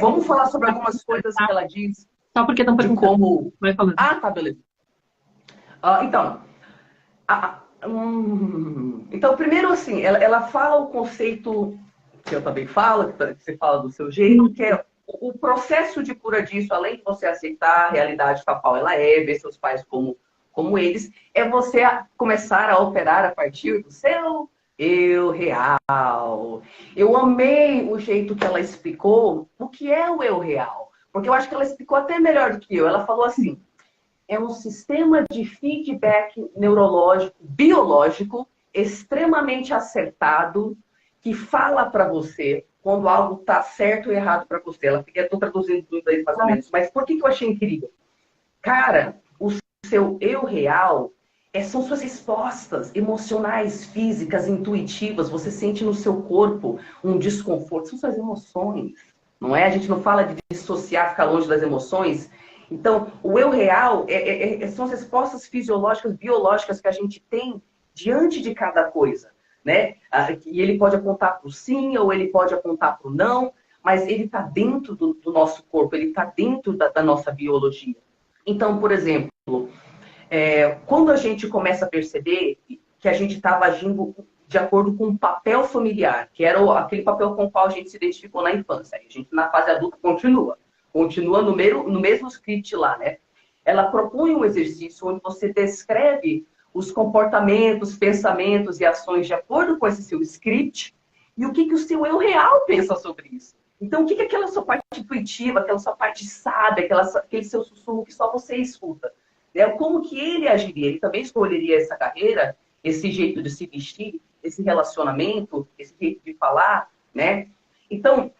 Vamos falar sobre algumas coisas que ela diz. Só porque estão perguntando. Como... Vai falando. Ah, tá, beleza. Então, primeiro, assim, ela fala o conceito que eu também falo, que você fala do seu jeito, que é o processo de cura disso, além de você aceitar a realidade tal qual ela é, ver seus pais como eles, é você começar a operar a partir do seu eu real. Eu amei o jeito que ela explicou o que é o eu real. Porque eu acho que ela explicou até melhor do que eu. Ela falou assim, é um sistema de feedback neurológico, biológico, extremamente acertado, que fala para você quando algo está certo ou errado para você. Eu estou traduzindo tudo aí mais ou menos. Mas por que eu achei incrível? Cara, o seu eu real são suas respostas emocionais, físicas, intuitivas. Você sente no seu corpo um desconforto. São suas emoções, não é? A gente não fala de dissociar, ficar longe das emoções. Então, o eu real são as respostas fisiológicas, biológicas que a gente tem diante de cada coisa, né? E ele pode apontar para o sim ou ele pode apontar para o não, mas ele está dentro do nosso corpo, ele está dentro da nossa biologia. Então, por exemplo, quando a gente começa a perceber que a gente estava agindo de acordo com o papel familiar, que era aquele papel com o qual a gente se identificou na infância, a gente na fase adulta continua no mesmo script lá, né? Ela propõe um exercício onde você descreve os comportamentos, pensamentos e ações de acordo com esse seu script e o que o seu eu real pensa sobre isso. Então, o que aquela sua parte intuitiva, aquela sua parte sábia, aquele seu sussurro que só você escuta? Como que ele agiria? Ele também escolheria essa carreira, esse jeito de se vestir, esse relacionamento, esse jeito de falar, né? Então,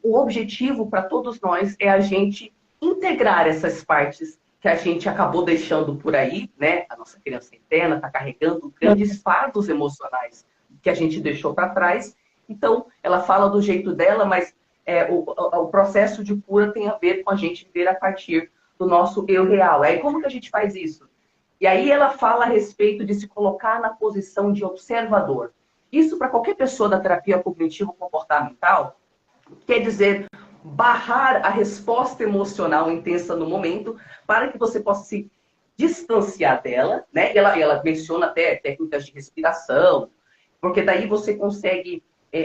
o objetivo para todos nós é a gente integrar essas partes que a gente acabou deixando por aí, né? A nossa criança interna está carregando grandes fardos emocionais que a gente deixou para trás. Então, ela fala do jeito dela, mas o processo de cura tem a ver com a gente ver a partir do nosso eu real. Aí, como que a gente faz isso? E aí ela fala a respeito de se colocar na posição de observador. Isso, para qualquer pessoa da terapia cognitivo-comportamental, quer dizer barrar a resposta emocional intensa no momento para que você possa se distanciar dela, né? Ela menciona até técnicas de respiração, porque daí você consegue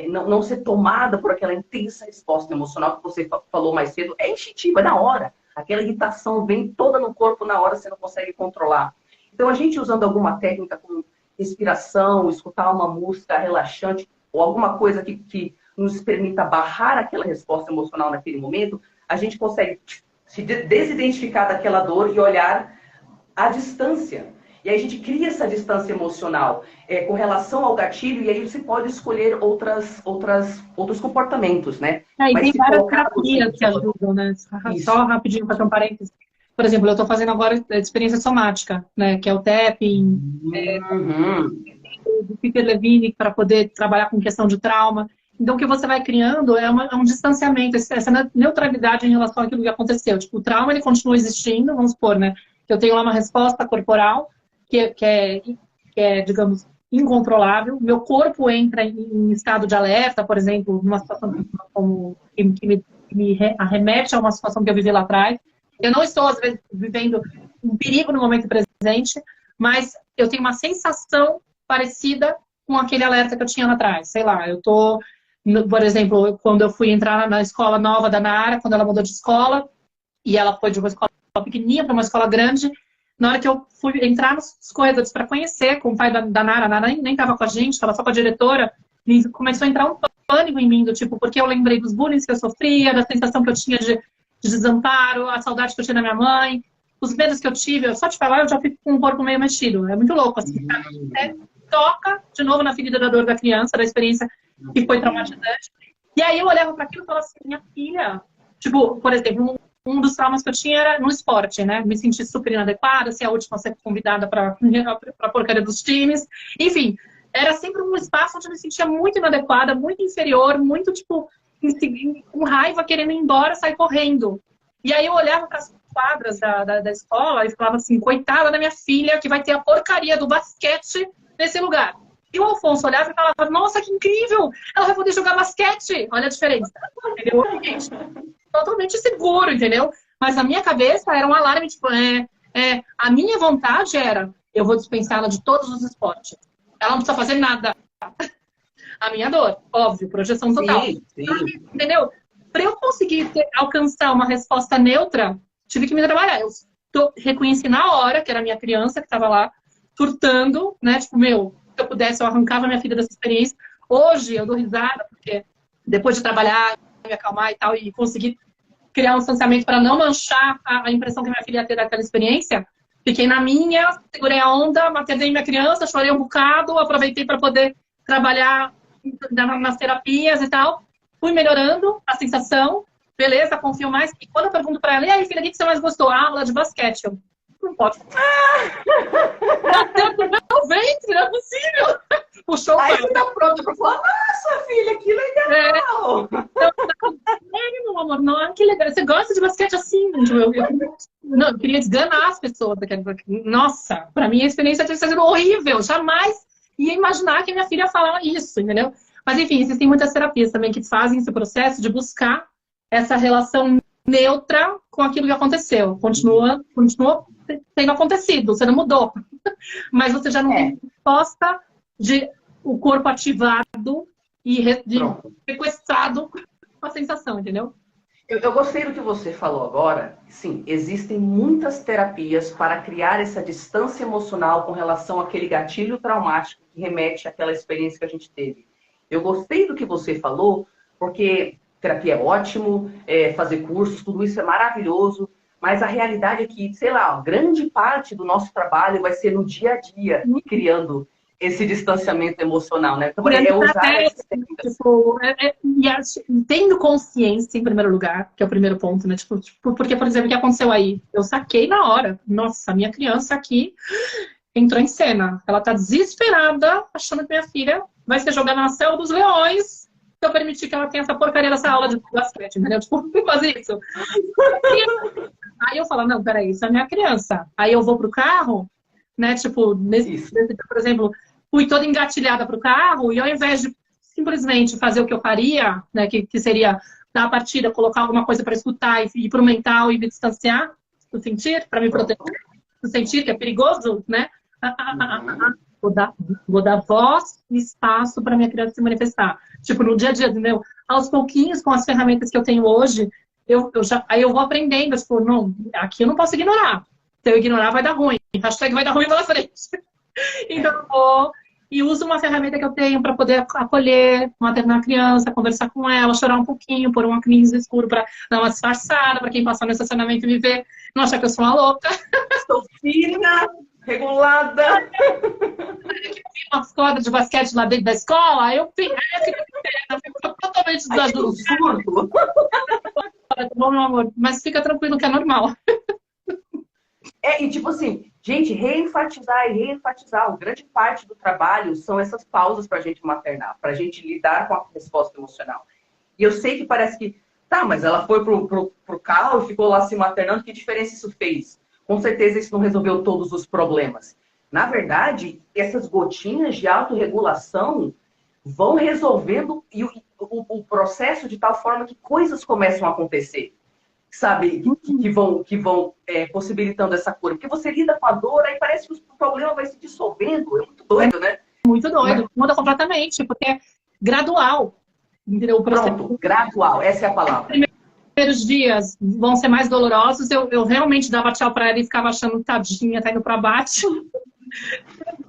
não ser tomada por aquela intensa resposta emocional que você falou mais cedo. É instintiva, é na hora. Aquela irritação vem toda no corpo na hora, você não consegue controlar. Então, a gente usando alguma técnica como respiração, escutar uma música relaxante, ou alguma coisa que nos permita barrar aquela resposta emocional naquele momento, a gente consegue se desidentificar daquela dor e olhar à distância. E aí a gente cria essa distância emocional com relação ao gatilho, e aí você pode escolher outros comportamentos, né? E Mas tem se várias colocar terapias que ajudam, né? Só rapidinho fazer um parênteses. Por exemplo, eu estou fazendo agora de experiência somática, né? Que é o tapping, do Peter Levine, para poder trabalhar com questão de trauma. Então, o que você vai criando é um distanciamento, essa neutralidade em relação àquilo que aconteceu. Tipo, o trauma, ele continua existindo, vamos supor, né? Que eu tenho lá uma resposta corporal que é, digamos, incontrolável. Meu corpo entra em estado de alerta, por exemplo, numa situação que me arremete a uma situação que eu vivi lá atrás. Eu não estou, às vezes, vivendo um perigo no momento presente, mas eu tenho uma sensação parecida com aquele alerta que eu tinha lá atrás. Sei lá, eu tô, por exemplo, quando eu fui entrar na escola nova da Nara, quando ela mudou de escola, e ela foi de uma escola pequenininha para uma escola grande, na hora que eu fui entrar nos corredores para conhecer com o pai da Nara, a Nara nem estava com a gente, estava só com a diretora, e começou a entrar um pânico em mim, do tipo, porque eu lembrei dos bullying que eu sofria, da sensação que eu tinha de desamparo, a saudade que eu tinha da minha mãe, os medos que eu tive. Eu só te falar, eu já fico com o corpo meio mexido. É muito louco, assim. Toca de novo na ferida da dor da criança, da experiência que foi traumatizante. E aí eu olhava para aquilo e falava assim, minha filha... Tipo, por exemplo, um dos traumas que eu tinha era no esporte, né? Me sentir super inadequada, ser a última a ser convidada para a porcaria dos times. Enfim, era sempre um espaço onde eu me sentia muito inadequada, muito inferior, muito, tipo, com raiva, querendo ir embora, sair correndo. E aí eu olhava para as quadras da escola e falava assim, coitada da minha filha, que vai ter a porcaria do basquete nesse lugar. E o Alfonso olhava e falava, nossa, que incrível! Ela vai poder jogar basquete! Olha a diferença. Entendeu? Totalmente seguro, entendeu? Mas na minha cabeça era um alarme, tipo, a minha vontade era, eu vou dispensá-la de todos os esportes. Ela não precisa fazer nada. A minha dor, óbvio, projeção total. Sim, sim. Entendeu? Para eu conseguir alcançar uma resposta neutra, tive que me trabalhar. Eu reconheci na hora que era a minha criança que estava lá, surtando, né? Tipo, meu, se eu pudesse, eu arrancava minha filha dessa experiência. Hoje eu dou risada, porque depois de trabalhar, me acalmar e tal, e conseguir criar um distanciamento para não manchar a impressão que minha filha ia ter daquela experiência, fiquei na minha, segurei a onda, maternei minha criança, chorei um bocado, aproveitei para poder trabalhar nas terapias e tal, fui melhorando a sensação, beleza, confio mais. E quando eu pergunto para ela, e aí, filha, o que você mais gostou? A aula de basquete. Eu, não pode. Bateu pro meu ventre, não é possível. Puxou aí você tá pronta pra falar, nossa, filha, que legal! Meu amor, não, que legal. Você gosta de basquete assim? Eu queria desganar as pessoas. Nossa, pra mim a experiência tinha sido horrível. Jamais ia imaginar que minha filha falava isso, entendeu? Mas enfim, existem muitas terapias também que fazem esse processo de buscar essa relação neutra com aquilo que aconteceu. Continua tendo acontecido, você não mudou. Mas você já não tem resposta de o corpo ativado e sequestrado com a sensação, entendeu? Eu gostei do que você falou agora. Sim, existem muitas terapias para criar essa distância emocional com relação àquele gatilho traumático que remete àquela experiência que a gente teve. Eu gostei do que você falou, porque terapia é ótimo, fazer cursos, tudo isso é maravilhoso, mas a realidade é que, sei lá, grande parte do nosso trabalho vai ser no dia a dia, criando esse distanciamento emocional, né? Então, usar essas técnicas. Tipo, tendo consciência, em primeiro lugar, que é o primeiro ponto, né? Tipo, porque, por exemplo, o que aconteceu aí? Eu saquei na hora. Nossa, minha criança aqui entrou em cena. Ela tá desesperada, achando que minha filha vai ser jogada na selva dos leões se eu permitir que ela tenha essa porcaria dessa aula de basquete, entendeu? Tipo, fazer isso. Aí eu falo, não, peraí, isso é minha criança. Aí eu vou pro carro, né? Tipo, por exemplo, fui toda engatilhada para o carro e ao invés de simplesmente fazer o que eu faria, né? Que seria dar a partida, colocar alguma coisa para escutar e ir para o mental e me distanciar do sentir, para me proteger do sentir, que é perigoso, né? Vou dar voz e espaço para minha criança se manifestar. Tipo, no dia a dia, entendeu? Aos pouquinhos, com as ferramentas que eu tenho hoje, aí eu vou aprendendo, tipo, não, aqui eu não posso ignorar. Se eu ignorar, vai dar ruim. Hashtag vai dar ruim pela frente. Então, eu vou e uso uma ferramenta que eu tenho para poder acolher, maternar a criança, conversar com ela, chorar um pouquinho, pôr um óculos escuro para dar uma disfarçada, para quem passar no estacionamento me ver, não achar que eu sou uma louca. Sou fina, regulada. Umas quadras de basquete lá dentro da escola, aí eu fico totalmente surdo. Tá bom, meu amor, mas fica tranquilo que é normal. E tipo assim, gente, reenfatizar e reenfatizar. Grande parte do trabalho são essas pausas pra gente maternar, pra gente lidar com a resposta emocional. E eu sei que parece que, tá, mas ela foi pro carro e ficou lá se maternando, que diferença isso fez? Com certeza isso não resolveu todos os problemas. Na verdade, essas gotinhas de autorregulação vão resolvendo o processo de tal forma que coisas começam a acontecer. Sabe, que vão possibilitando essa cura. Porque você lida com a dor, aí parece que o problema vai se dissolvendo. É muito doido, né? Muito doido. Muda completamente, porque é gradual. Entendeu? O processo... Pronto, gradual. Essa é a palavra. Os primeiros dias vão ser mais dolorosos. Eu realmente dava tchau pra ela e ficava achando tadinha, tá indo pra baixo.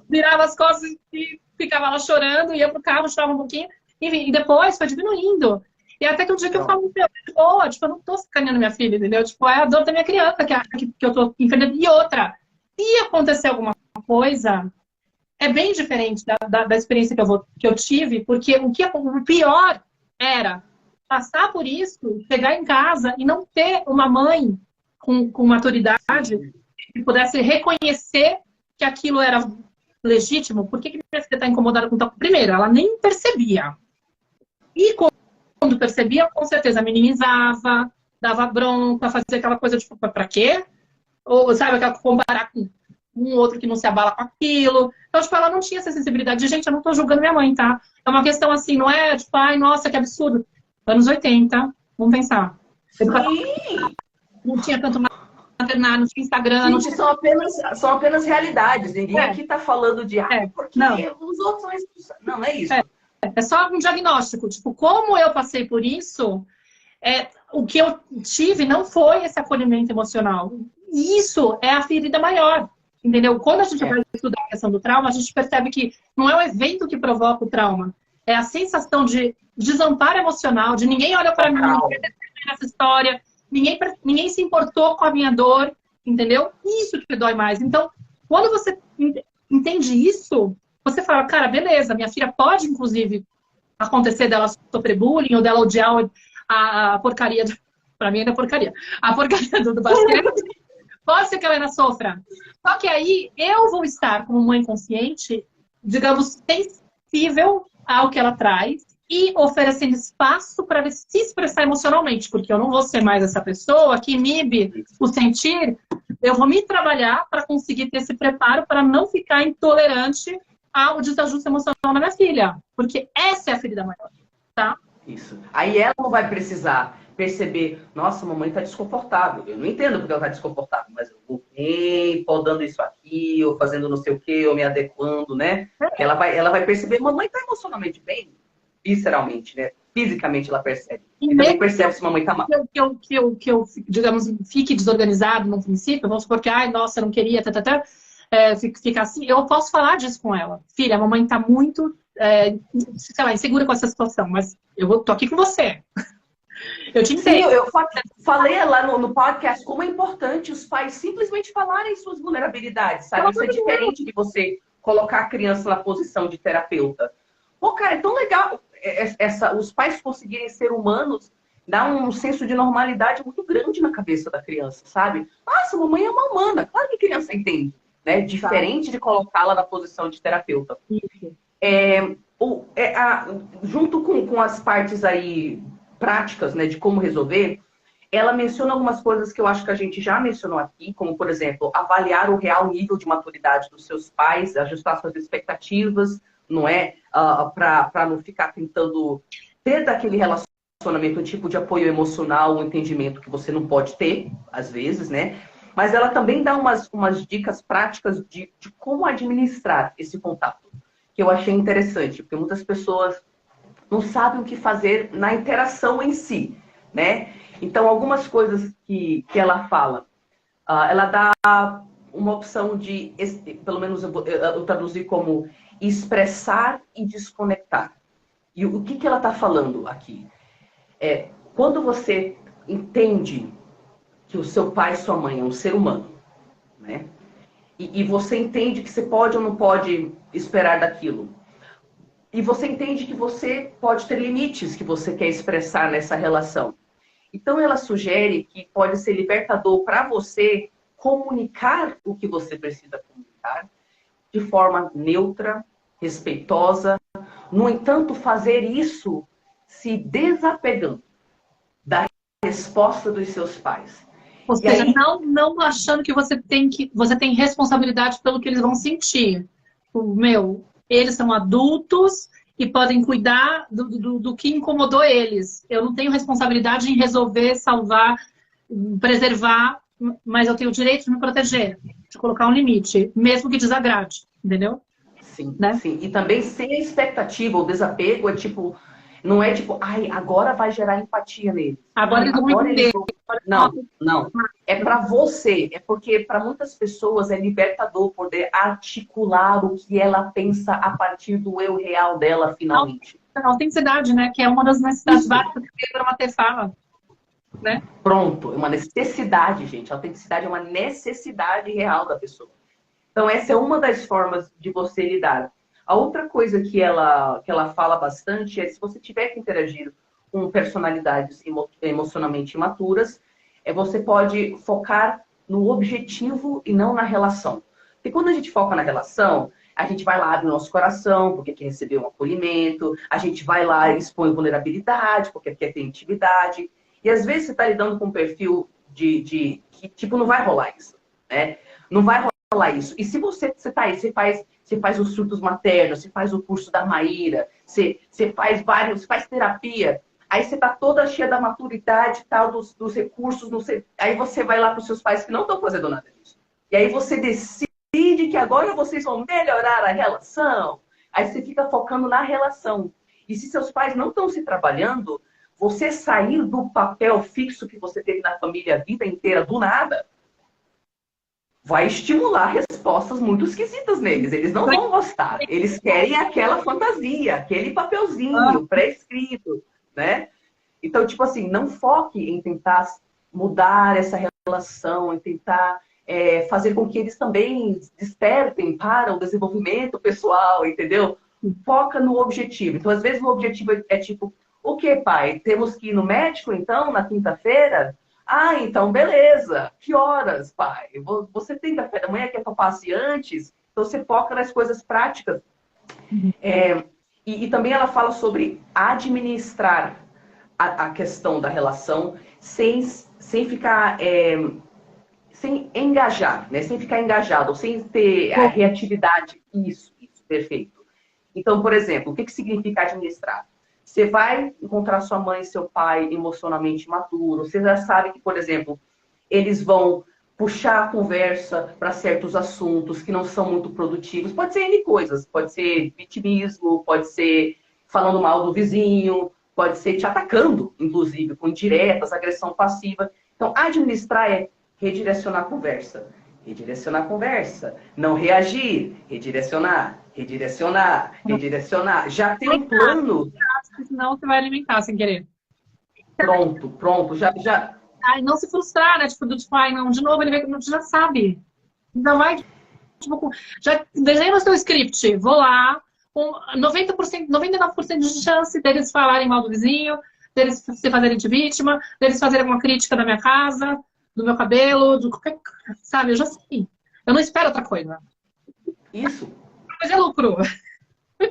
Virava as costas e ficava lá chorando, ia pro carro, chorava um pouquinho. Enfim, e depois foi diminuindo. E até que um dia que eu falo, tipo, eu não tô sacaneando minha filha, entendeu? Tipo, é a dor da minha criança que eu tô enfrentando. E outra, se acontecer alguma coisa, é bem diferente da experiência que eu tive, porque o pior era passar por isso, chegar em casa e não ter uma mãe com maturidade que pudesse reconhecer que aquilo era legítimo. Por que minha filha tá incomodada com tal? Primeiro, ela nem percebia. E quando percebia, com certeza minimizava, dava bronca, fazia aquela coisa tipo, pra quê? Ou, sabe, aquela comparar com um outro que não se abala com aquilo. Então, tipo, ela não tinha essa sensibilidade de, gente, eu não tô julgando minha mãe, tá? É uma questão assim, não é tipo, ai, nossa, que absurdo. Anos 80, vamos pensar. Não tinha tanto maternal, não tinha Instagram. Não tinha... São apenas realidades. Ninguém aqui tá falando de, porque não. Os outros são... Não, não é isso. É só um diagnóstico. Tipo, como eu passei por isso, o que eu tive não foi esse acolhimento emocional. E isso é a ferida maior. Entendeu? Quando a gente vai estudar a questão do trauma, a gente percebe que não é o evento que provoca o trauma. É a sensação de desamparo emocional, de ninguém olha para mim, ninguém nessa história, ninguém se importou com a minha dor, entendeu? Isso que dói mais. Então, quando você entende isso, você fala, cara, beleza, minha filha pode, inclusive, acontecer dela sofrer bullying ou dela odiar a porcaria, pra mim é porcaria, a porcaria do basquete, pode ser que ela ainda sofra. Só que aí eu vou estar, como mãe consciente, digamos, sensível ao que ela traz e oferecendo espaço para se expressar emocionalmente, porque eu não vou ser mais essa pessoa que inibe o sentir, eu vou me trabalhar para conseguir ter esse preparo para não ficar intolerante ao desajuste emocional da minha filha, porque essa é a ferida maior, tá? Isso. Aí ela não vai precisar perceber, nossa, mamãe tá desconfortável. Eu não entendo porque ela tá desconfortável, mas eu vou podando isso aqui, ou fazendo não sei o quê, ou me adequando, né? Ela vai perceber, mamãe tá emocionalmente bem, visceralmente, né? Fisicamente ela percebe. E também percebe se mamãe tá mal. Que eu, digamos, fique desorganizado no princípio, vamos supor que, ai, nossa, eu não queria, fica assim, eu posso falar disso com ela. Filha, a mamãe tá muito, sei lá, insegura com essa situação, mas tô aqui com você. Eu te entendo. Sim, eu falei lá no podcast como é importante os pais simplesmente falarem suas vulnerabilidades, sabe? Isso é diferente de você colocar a criança na posição de terapeuta. Pô, cara, é tão legal os pais conseguirem ser humanos, dá um senso de normalidade muito grande na cabeça da criança, sabe? Nossa, mamãe é uma humana. Claro que a criança entende, né? Diferente de colocá-la na posição de terapeuta. Junto com as partes aí práticas, né, de como resolver, ela menciona algumas coisas que eu acho que a gente já mencionou aqui, como, por exemplo, avaliar o real nível de maturidade dos seus pais, ajustar suas expectativas, não é? Para não ficar tentando ter daquele relacionamento um tipo de apoio emocional, um entendimento que você não pode ter, às vezes, né? Mas ela também dá umas dicas práticas de como administrar esse contato, que eu achei interessante, porque muitas pessoas não sabem o que fazer na interação em si, né? Então, algumas coisas que ela fala, ela dá uma opção de, pelo menos eu traduzi como expressar e desconectar. E o que ela está falando aqui? Quando você entende que o seu pai e sua mãe é um ser humano, né? E você entende que você pode ou não pode esperar daquilo. E você entende que você pode ter limites que você quer expressar nessa relação. Então, ela sugere que pode ser libertador para você comunicar o que você precisa comunicar de forma neutra, respeitosa. No entanto, fazer isso se desapegando da resposta dos seus pais. Ou E seja, aí, não achando que você tem responsabilidade pelo que eles vão sentir. Eles são adultos e podem cuidar do que incomodou eles. Eu não tenho responsabilidade em resolver, salvar, preservar, mas eu tenho o direito de me proteger, de colocar um limite, mesmo que desagrade, entendeu? sim, Né? sim. E também sem expectativa, o desapego é tipo, não é tipo, ai, agora vai gerar empatia neles. Agora Ai, eles vão agora eles entender. vão. Não, não. É para você. É porque para muitas pessoas é libertador poder articular o que ela pensa a partir do eu real dela, finalmente. A autenticidade, né? Que é uma das necessidades Isso. básicas que a Matê fala, né? Pronto. É uma necessidade, gente. A autenticidade é uma necessidade real da pessoa. Então, essa é uma das formas de você lidar. A outra coisa que ela fala bastante é se você tiver que interagir com personalidades emocionalmente imaturas, você pode focar no objetivo e não na relação. Porque quando a gente foca na relação, a gente vai lá abrir o nosso coração, porque quer receber um acolhimento, a gente vai lá e expõe vulnerabilidade, porque quer ter intimidade. E às vezes você está lidando com um perfil que, tipo, não vai rolar isso, né? Não vai rolar isso. E se você tá aí, você faz os surtos maternos, você faz o curso da Maíra, você faz você faz terapia, aí você tá toda cheia da maturidade, tal, dos recursos, não sei, aí você vai lá para os seus pais que não estão fazendo nada disso. E aí você decide que agora vocês vão melhorar a relação. Aí você fica focando na relação. E se seus pais não estão se trabalhando, você sair do papel fixo que você teve na família a vida inteira, do nada, vai estimular respostas muito esquisitas neles. Eles não vão gostar. Eles querem aquela fantasia, aquele papelzinho pré-escrito, né? Então, tipo assim, não foque em tentar mudar essa relação, em tentar fazer com que eles também despertem para o desenvolvimento pessoal, entendeu? Foca no objetivo. Então, às vezes, o objetivo é tipo, o que, pai? Temos que ir no médico, então, na quinta-feira? Ah, então, beleza. Que horas, pai? Você tem café da manhã, quer que eu passe antes? Então, você foca nas coisas práticas. E também ela fala sobre administrar a questão da relação sem ficar... sem engajar, né? Sem ficar engajado, sem ter a reatividade. Isso, perfeito. Então, por exemplo, o que significa administrar? Você vai encontrar sua mãe e seu pai emocionalmente maturos. Você já sabe que, por exemplo, eles vão puxar a conversa para certos assuntos que não são muito produtivos. Pode ser N coisas. Pode ser vitimismo, pode ser falando mal do vizinho, pode ser te atacando, inclusive, com indiretas, agressão passiva. Então, administrar é redirecionar a conversa. Redirecionar a conversa. Não reagir. Redirecionar. Redirecionar. Redirecionar. Já tem um plano. Senão você vai alimentar sem querer. Pronto. Já. Ai, não se frustrar, né? Tipo, ai, não, de novo, ele já sabe. Então vai, tipo, já desenha no seu script. Vou lá, com 90%, 99% de chance deles falarem mal do vizinho, deles se fazerem de vítima, deles fazerem alguma crítica da minha casa, do meu cabelo, de qualquer coisa, sabe? Eu já sei. Eu não espero outra coisa. Isso. Mas é lucro.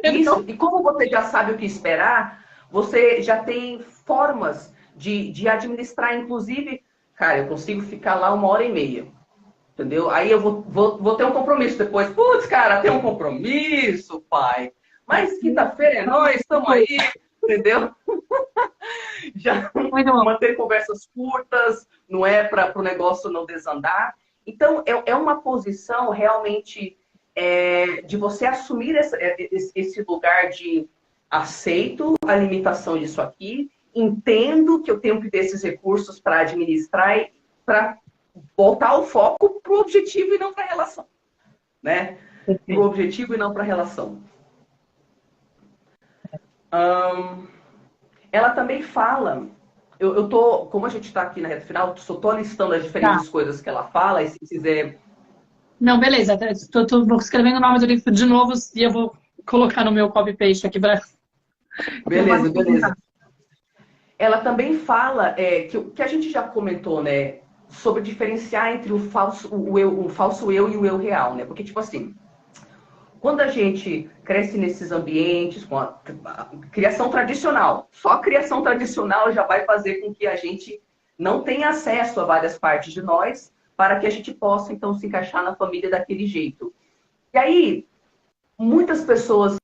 Isso. E como você já sabe o que esperar, você já tem formas de administrar, inclusive, cara, eu consigo ficar lá 1h30, entendeu? Aí eu vou ter um compromisso depois. Putz, cara, tem um compromisso, pai. Mas quinta-feira é nós, estamos aí, entendeu? Já manter conversas curtas, não é para o negócio não desandar. Então, é uma posição realmente de você assumir esse lugar de aceito a limitação disso aqui, entendo que eu tenho que ter esses recursos para administrar e para voltar o foco para o objetivo e não para a relação. Né? Para o objetivo e não para a relação. Ela também fala, como a gente está aqui na reta final, só estou listando as diferentes coisas que ela fala, e se quiser... Não, beleza, estou escrevendo o nome do livro de novo e eu vou colocar no meu copy-paste aqui para... Beleza. Ela também fala, que a gente já comentou, né, sobre diferenciar entre o falso eu e o eu real, né? Porque, tipo assim, quando a gente cresce nesses ambientes com a criação tradicional, só a criação tradicional já vai fazer com que a gente não tenha acesso a várias partes de nós para que a gente possa, então, se encaixar na família daquele jeito. E aí, muitas pessoas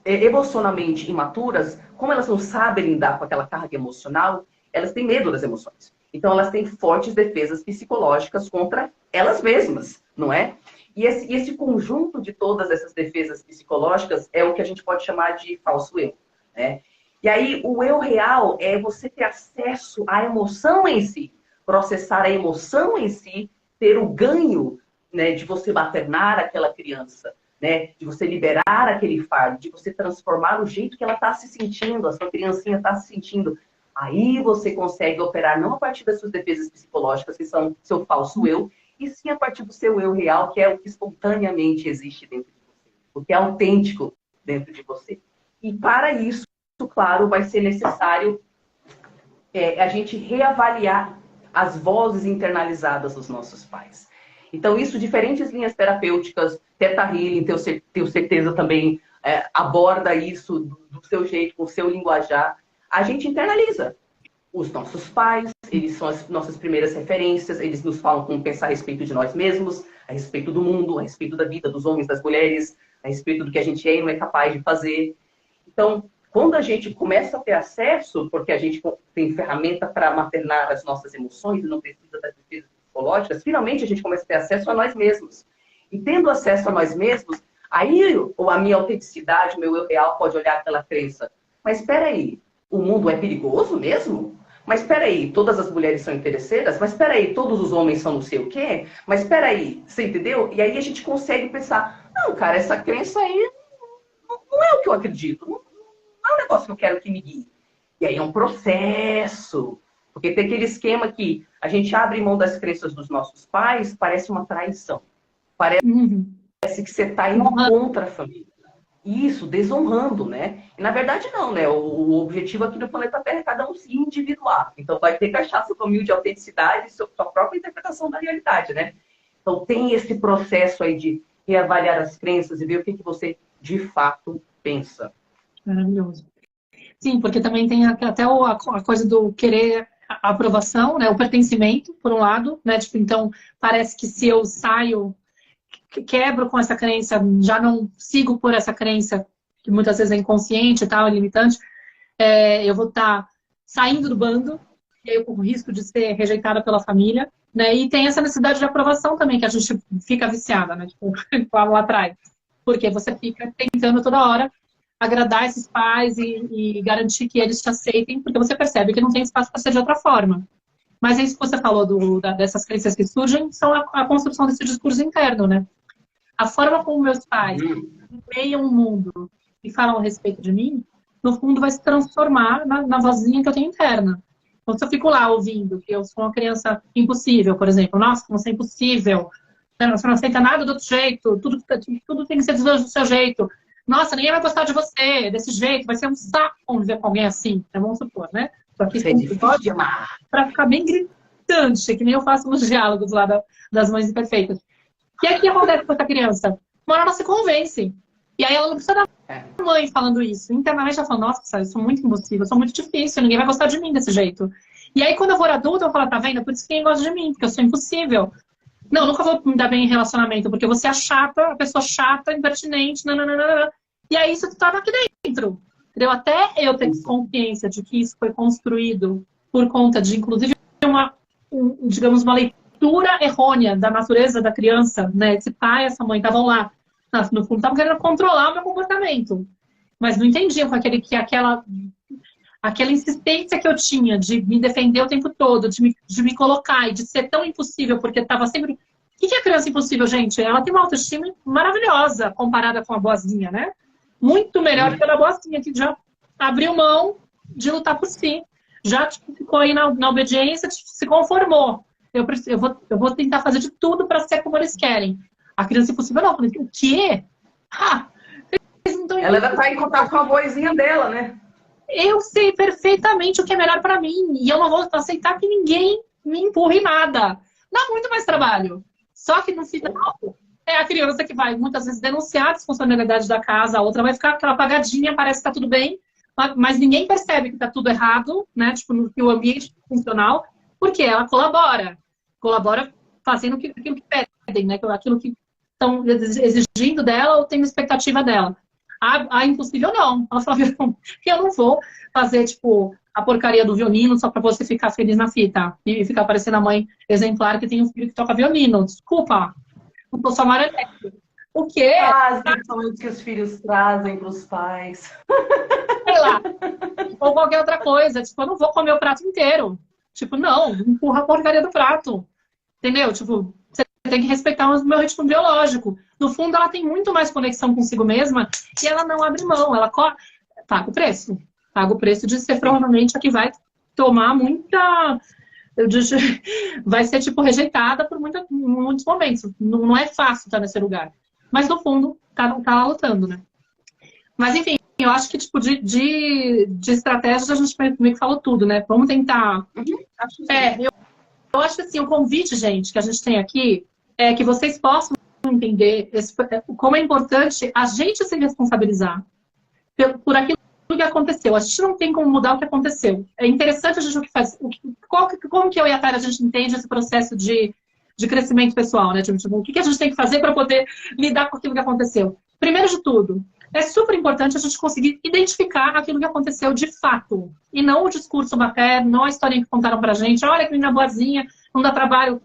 emocionalmente imaturas, como elas não sabem lidar com aquela carga emocional, elas têm medo das emoções. Então, elas têm fortes defesas psicológicas contra elas mesmas, não é? E esse conjunto de todas essas defesas psicológicas é o que a gente pode chamar de falso eu, né? E aí, o eu real é você ter acesso à emoção em si, processar a emoção em si, ter o ganho, né, de você maternar aquela criança, né, de você liberar aquele fardo, de você transformar o jeito que ela está se sentindo, a sua criancinha está se sentindo. Aí você consegue operar não a partir das suas defesas psicológicas, que são seu falso eu, e sim a partir do seu eu real, que é o que espontaneamente existe dentro de você, o que é autêntico dentro de você. E para isso, claro, vai ser necessário a gente reavaliar as vozes internalizadas dos nossos pais. Então, isso, diferentes linhas terapêuticas, Theta Healing, tenho certeza também, aborda isso do seu jeito, com o seu linguajar. A gente internaliza. Os nossos pais, eles são as nossas primeiras referências, eles nos falam como pensar a respeito de nós mesmos, a respeito do mundo, a respeito da vida dos homens, das mulheres, a respeito do que a gente é e não é capaz de fazer. Então, quando a gente começa a ter acesso, porque a gente tem ferramenta para maternar as nossas emoções e não precisa das defesas psicológicas, finalmente a gente começa a ter acesso a nós mesmos. E tendo acesso a nós mesmos, aí a minha autenticidade, o meu eu real pode olhar aquela crença. Mas espera aí, o mundo é perigoso mesmo? Mas espera aí, todas as mulheres são interesseiras? Mas espera aí, todos os homens são não sei o quê? Mas espera aí, você entendeu? E aí a gente consegue pensar, não, cara, essa crença aí não é o que eu acredito. Não é um negócio que eu quero que me guie. E aí é um processo. Porque tem aquele esquema que a gente abre mão das crenças dos nossos pais, parece uma traição. Parece que você está indo contra a família. Isso, desonrando, né? E na verdade não, né? O objetivo aqui no planeta Terra é cada um se individuar. Então vai ter que achar sua humilde autenticidade e sua própria interpretação da realidade, né? Então tem esse processo aí de reavaliar as crenças e ver o que você de fato pensa. Maravilhoso. Sim, porque também tem até a coisa do querer a aprovação, né? O pertencimento, por um lado, né? Tipo, então, parece que se eu saio, quebro com essa crença, já não sigo por essa crença, que muitas vezes é inconsciente e tal, é limitante, eu vou estar saindo do bando, e aí eu corro o risco de ser rejeitada pela família, né? E tem essa necessidade de aprovação também, que a gente fica viciada, né? Tipo, lá atrás. Porque você fica tentando toda hora agradar esses pais e garantir que eles te aceitem, porque você percebe que não tem espaço para ser de outra forma. Mas é isso que você falou dessas crenças que surgem, são a construção desse discurso interno, né? A forma como meus pais meiam o mundo e falam a respeito de mim, no fundo vai se transformar na vozinha que eu tenho interna. Então, se eu fico lá ouvindo que eu sou uma criança impossível, por exemplo, nossa, como você é impossível, você não aceita nada do outro jeito, tudo tem que ser do seu jeito. Nossa, ninguém vai gostar de você desse jeito, vai ser um saco conviver com alguém assim, vamos supor, né? Tô aqui para ficar bem gritante, que nem eu faço nos diálogos lá das mães imperfeitas. E aí o que acontece com essa criança? Uma hora ela se convence. E aí ela não precisa dar mãe falando isso. Internamente ela fala, nossa, eu sou muito impossível, eu sou muito difícil, ninguém vai gostar de mim desse jeito. E aí quando eu for adulta, eu falo, tá vendo? Por isso que ninguém gosta de mim, porque eu sou impossível. Não, nunca vou me dar bem em relacionamento, porque você é chata, a pessoa chata, impertinente, nananana. E aí isso tá aqui dentro. Entendeu? Até eu ter consciência de que isso foi construído por conta de, inclusive, digamos, uma leitura errônea da natureza da criança, né? Esse pai e essa mãe estavam lá, no fundo, estavam querendo controlar o meu comportamento. Mas não entendiam com aquela insistência que eu tinha de me defender o tempo todo, de me colocar e de ser tão impossível, porque estava sempre... O que é criança impossível, gente? Ela tem uma autoestima maravilhosa comparada com a boazinha, né? Muito melhor que a da boazinha, que já abriu mão de lutar por si. Já ficou aí na obediência, se conformou. Eu vou tentar fazer de tudo para ser como eles querem. A criança impossível não. O quê? Ela ainda está em contato com a vozinha dela, né? Eu sei perfeitamente o que é melhor para mim. E eu não vou aceitar que ninguém me empurre em nada. Dá muito mais trabalho. Só que no final, é a criança que vai muitas vezes denunciar a disfuncionalidade da casa, a outra vai ficar aquela apagadinha, parece que tá tudo bem, mas ninguém percebe que tá tudo errado, né? Tipo, no ambiente funcional, porque ela colabora fazendo aquilo que pedem, né? Aquilo que estão exigindo dela ou tem expectativa dela. A impossível não. Ela fala que eu não vou fazer, tipo, a porcaria do violino só pra você ficar feliz na fita e ficar parecendo a mãe exemplar que tem um filho que toca violino. Desculpa. Não sou só marionete. O quê? As lições que os filhos trazem pros pais. Sei lá. Ou qualquer outra coisa. Tipo, eu não vou comer o prato inteiro. Tipo, não. Empurra a porcaria do prato. Entendeu? Tipo, você tem que respeitar o meu ritmo biológico. No fundo, ela tem muito mais conexão consigo mesma e ela não abre mão. Ela paga o preço. Paga o preço de ser provavelmente a que vai tomar muita... Vai ser, tipo, rejeitada por muitos momentos. Não é fácil estar nesse lugar. Mas, no fundo, tá lutando, né? Mas, enfim, eu acho que, tipo, de estratégias a gente meio que falou tudo, né? Vamos tentar... Eu acho que, assim, o convite, gente, que a gente tem aqui é que vocês possam entender como é importante a gente se responsabilizar por aquilo que aconteceu. A gente não tem como mudar o que aconteceu. É interessante a gente o que faz. Como que eu e a Tara a gente entende esse processo de crescimento pessoal, né? Tipo, o que a gente tem que fazer para poder lidar com aquilo que aconteceu? Primeiro de tudo, é super importante a gente conseguir identificar aquilo que aconteceu de fato. E não o discurso materno, não a historinha que contaram pra gente. Olha que menina boazinha, não dá trabalho.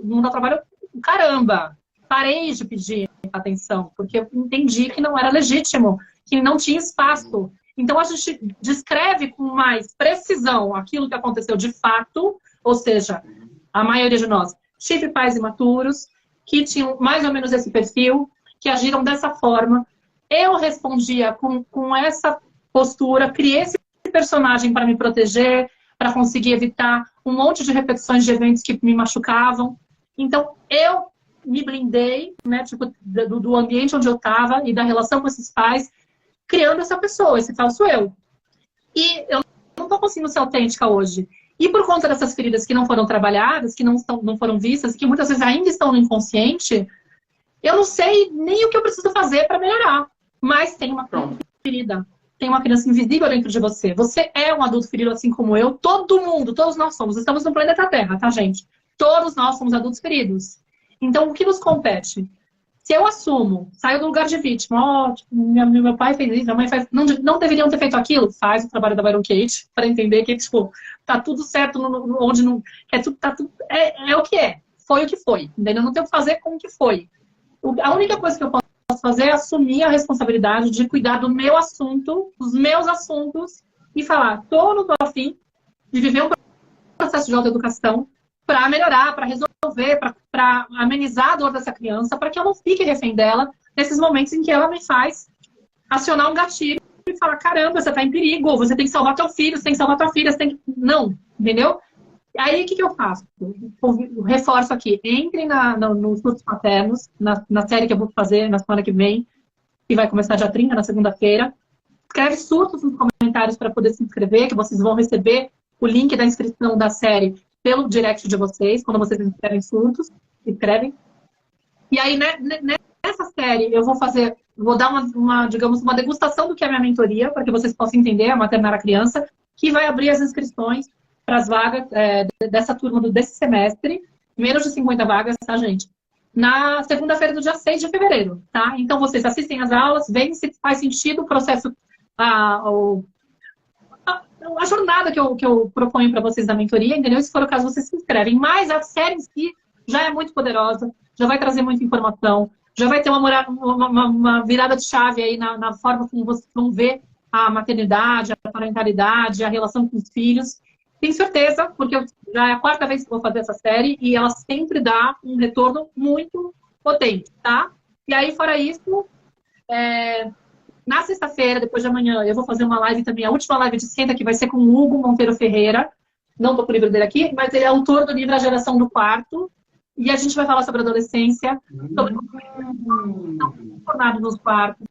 Caramba! Parei de pedir atenção, porque eu entendi que não era legítimo, que não tinha espaço. Então, a gente descreve com mais precisão aquilo que aconteceu de fato, ou seja, a maioria de nós tive pais imaturos, que tinham mais ou menos esse perfil, que agiram dessa forma. Eu respondia com essa postura, criei esse personagem para me proteger, para conseguir evitar um monte de repetições de eventos que me machucavam. Então, eu me blindei, né, tipo, do ambiente onde eu estava e da relação com esses pais, criando essa pessoa, esse falso eu. E eu não estou conseguindo ser autêntica hoje. E por conta dessas feridas que não foram trabalhadas, que não foram vistas, que muitas vezes ainda estão no inconsciente, eu não sei nem o que eu preciso fazer para melhorar. Mas tem uma ferida, tem uma criança invisível dentro de você. Você é um adulto ferido assim como eu, todo mundo, todos nós somos. Estamos no planeta Terra, tá, gente? Todos nós somos adultos feridos. Então, o que nos compete? Se eu assumo, saio do lugar de vítima, tipo, meu pai fez isso, minha mãe faz... Não deveriam ter feito aquilo, faz o trabalho da Byron Kate para entender que, tipo, tá tudo certo onde não... É o que é. Foi o que foi. Entendeu? Não tenho o que fazer com o que foi. A única coisa que eu posso fazer é assumir a responsabilidade de cuidar do meu assunto, dos meus assuntos, e falar, não tô afim de viver um processo de autoeducação para melhorar, para resolver, para amenizar a dor dessa criança, para que eu não fique refém dela nesses momentos em que ela me faz acionar um gatilho e falar, caramba, você tá em perigo, você tem que salvar teu filho, você tem que salvar tua filha, você tem que... Não, entendeu? Aí, o que eu faço? Eu reforço aqui, entrem nos surtos maternos, na série que eu vou fazer na semana que vem, que vai começar dia 30, na segunda-feira. Escreve surtos nos comentários para poder se inscrever, que vocês vão receber o link da inscrição da série pelo direct de vocês, quando vocês inscrevem surtos, escrevem. E aí, né, nessa série eu vou dar digamos, uma degustação do que é a minha mentoria, para que vocês possam entender a Maternar a Criança, que vai abrir as inscrições para as vagas dessa turma desse semestre, menos de 50 vagas, tá, gente? Na segunda-feira do dia 6 de fevereiro, tá? Então, vocês assistem às aulas, veem se faz sentido o processo, a jornada que eu proponho para vocês da mentoria, entendeu? Se for o caso, vocês se inscrevem. Mas a série em si já é muito poderosa, já vai trazer muita informação, já vai ter uma virada de chave aí na forma como vocês vão ver a maternidade, a parentalidade, a relação com os filhos. Tenho certeza, porque já é a quarta vez que vou fazer essa série e ela sempre dá um retorno muito potente, tá? E aí, fora isso, na sexta-feira, depois de amanhã, eu vou fazer uma live também, a última live de Senta, que vai ser com o Hugo Monteiro Ferreira. Não estou com o livro dele aqui, mas ele é autor do livro A Geração do Quarto. E a gente vai falar sobre adolescência, sobre como tornar nos quartos.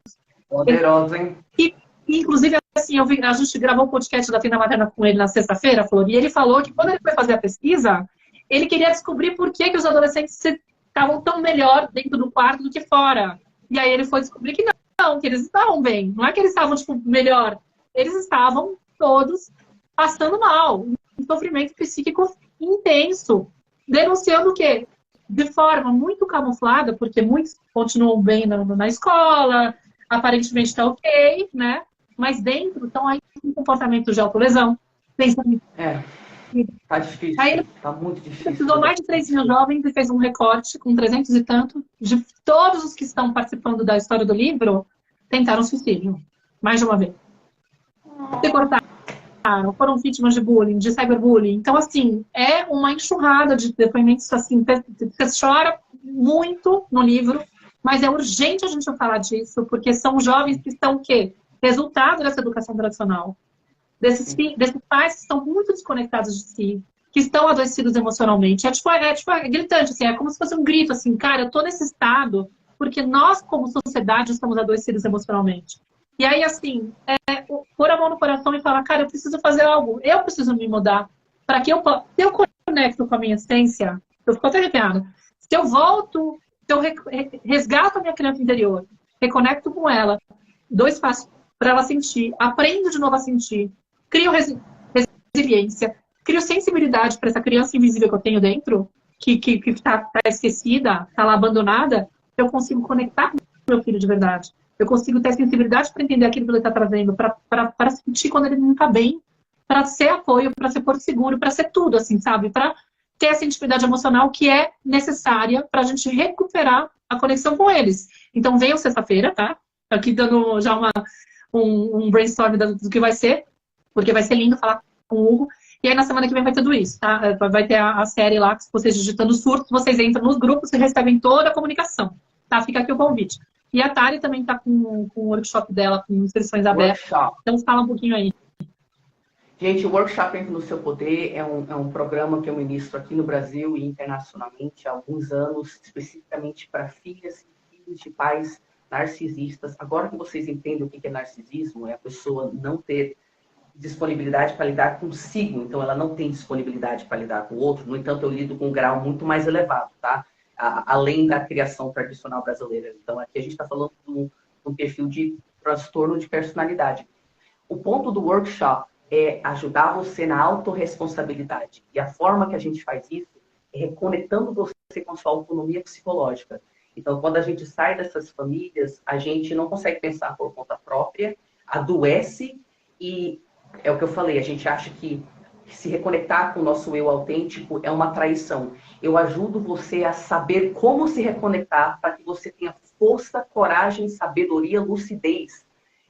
Poderoso, hein? E, inclusive, assim, a gente gravou um podcast da Tenda Materna com ele na sexta-feira, Flor, e ele falou que quando ele foi fazer a pesquisa, ele queria descobrir por que os adolescentes estavam tão melhor dentro do quarto do que fora. E aí ele foi descobrir que não, que eles estavam bem. Não é que eles estavam, tipo, melhor. Eles estavam todos passando mal. Um sofrimento psíquico intenso. Denunciando o quê? De forma muito camuflada, porque muitos continuam bem na escola, aparentemente está ok, né? Mas dentro estão aí com comportamentos de autolesão. Pensando... Tá difícil. Aí, tá muito difícil. Precisou mais de 3 mil jovens e fez um recorte com 300 e tanto. De todos os que estão participando da história do livro, tentaram suicídio. Mais de uma vez. Se cortaram, foram vítimas de bullying, de cyberbullying. Então, assim, é uma enxurrada de depoimentos, assim, você chora muito no livro, mas é urgente a gente falar disso, porque são jovens que estão o quê? Resultado dessa educação tradicional. Desses pais que estão muito desconectados de si, que estão adoecidos emocionalmente. É gritante, assim, é como se fosse um grito, assim, cara, eu tô nesse estado porque nós, como sociedade, estamos adoecidos emocionalmente. E aí, assim, pôr a mão no coração e falar, cara, eu preciso fazer algo, eu preciso me mudar, para que se eu conecto com a minha essência, eu fico até arrepiada, se eu volto, se eu resgato a minha criança interior, reconecto com ela, dou espaço para ela sentir, aprendo de novo a sentir, crio resiliência, crio sensibilidade para essa criança invisível que eu tenho dentro, que tá esquecida, tá lá abandonada, eu consigo conectar com o meu filho de verdade. Eu consigo ter sensibilidade para entender aquilo que ele está trazendo, para sentir quando ele não está bem, para ser apoio, para ser porto seguro, para ser tudo, assim, sabe? Para ter essa intimidade emocional que é necessária para a gente recuperar a conexão com eles. Então, venham sexta-feira, tá? Aqui dando já um brainstorm do que vai ser, porque vai ser lindo falar com o Hugo. E aí, na semana que vem vai ter tudo isso, tá? Vai ter a série lá, que se vocês digitando surtos, vocês entram nos grupos e recebem toda a comunicação, tá? Fica aqui o convite. E a Tari também está com o workshop dela, com inscrições abertas. Então, fala um pouquinho aí. Gente, o Workshop Entra no Seu Poder é um programa que eu ministro aqui no Brasil e internacionalmente há alguns anos, especificamente para filhas e filhos de pais narcisistas. Agora que vocês entendem o que é narcisismo, é a pessoa não ter disponibilidade para lidar consigo, então ela não tem disponibilidade para lidar com o outro. No entanto, eu lido com um grau muito mais elevado, tá? Além da criação tradicional brasileira. Então, aqui a gente está falando de um perfil de transtorno de personalidade. O ponto do workshop é ajudar você na autorresponsabilidade. E a forma que a gente faz isso é reconectando você com a sua autonomia psicológica. Então, quando a gente sai dessas famílias, a gente não consegue pensar por conta própria, adoece e, é o que eu falei, a gente acha que se reconectar com o nosso eu autêntico é uma traição. Eu ajudo você a saber como se reconectar para que você tenha força, coragem, sabedoria, lucidez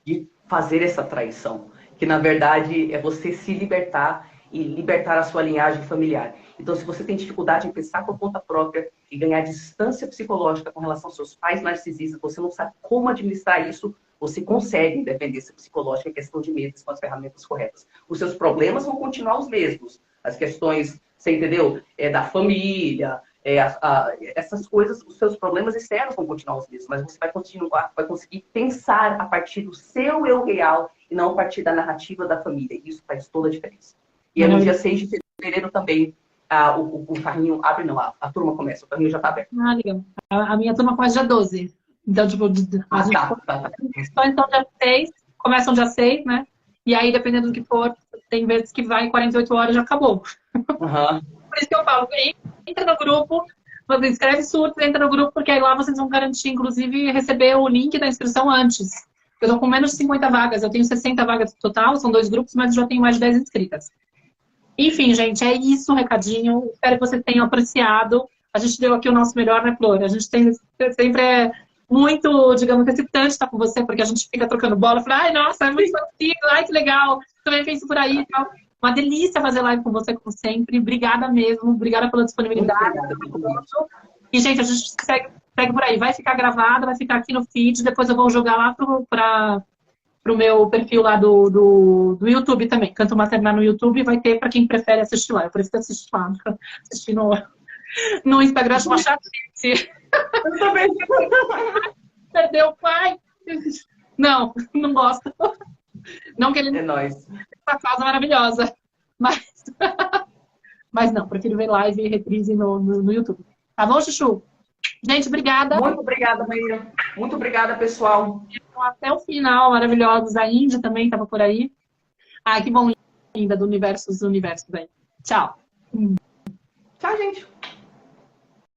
de fazer essa traição. Que, na verdade, é você se libertar e libertar a sua linhagem familiar. Então, se você tem dificuldade em pensar por conta própria e ganhar distância psicológica com relação aos seus pais narcisistas, você não sabe como administrar isso, você consegue independência psicológica, é questão de medos com as ferramentas corretas. Os seus problemas vão continuar os mesmos. As questões, você entendeu? Da família, essas coisas, os seus problemas externos vão continuar os mesmos, mas você vai conseguir pensar a partir do seu eu real e não a partir da narrativa da família. Isso faz toda a diferença. E é no dia 6 de fevereiro também, o carrinho abre, não, a turma começa, o carrinho já está aberto. Legal. A minha turma começa dia 12. Então, tipo, as inscrições são dia 6, começam dia 6, né? E aí, dependendo do que for, tem vezes que vai 48 horas e já acabou. Aham. Por isso que eu falo, entra no grupo, você escreve surtos, entra no grupo, porque aí lá vocês vão garantir, inclusive, receber o link da inscrição antes. Eu tô com menos de 50 vagas, eu tenho 60 vagas no total, são 2 grupos, mas já tenho mais de 10 inscritas. Enfim, gente, é isso o recadinho. Espero que vocês tenham apreciado. A gente deu aqui o nosso melhor, né, Flor? A gente tem sempre muito, digamos, excitante estar com você, porque a gente fica trocando bola. Fala, ai, nossa, é muito divertido, ai, que legal. Também penso por aí e tal. Uma delícia fazer live com você, como sempre. Obrigada mesmo. Obrigada pela disponibilidade. E, gente, a gente segue por aí. Vai ficar gravada, vai ficar aqui no feed. Depois eu vou jogar lá pro meu perfil lá do YouTube também. Canto Maternar no YouTube vai ter para quem prefere assistir lá. Eu prefiro assistir lá. Assistir no Instagram, acho uma chatice. Eu também. Perdeu o pai. Não gosto. Não que ele É nóis. uma casa maravilhosa. Mas não, prefiro ver live e reprise no YouTube. Tá bom, Chuchu? Gente, obrigada. Muito obrigada, Maíra. Muito obrigada, pessoal. Até o final, maravilhosos. A Índia também estava por aí. Ai, que bom, ainda do universo dos universos aí. Tchau. Tchau, gente.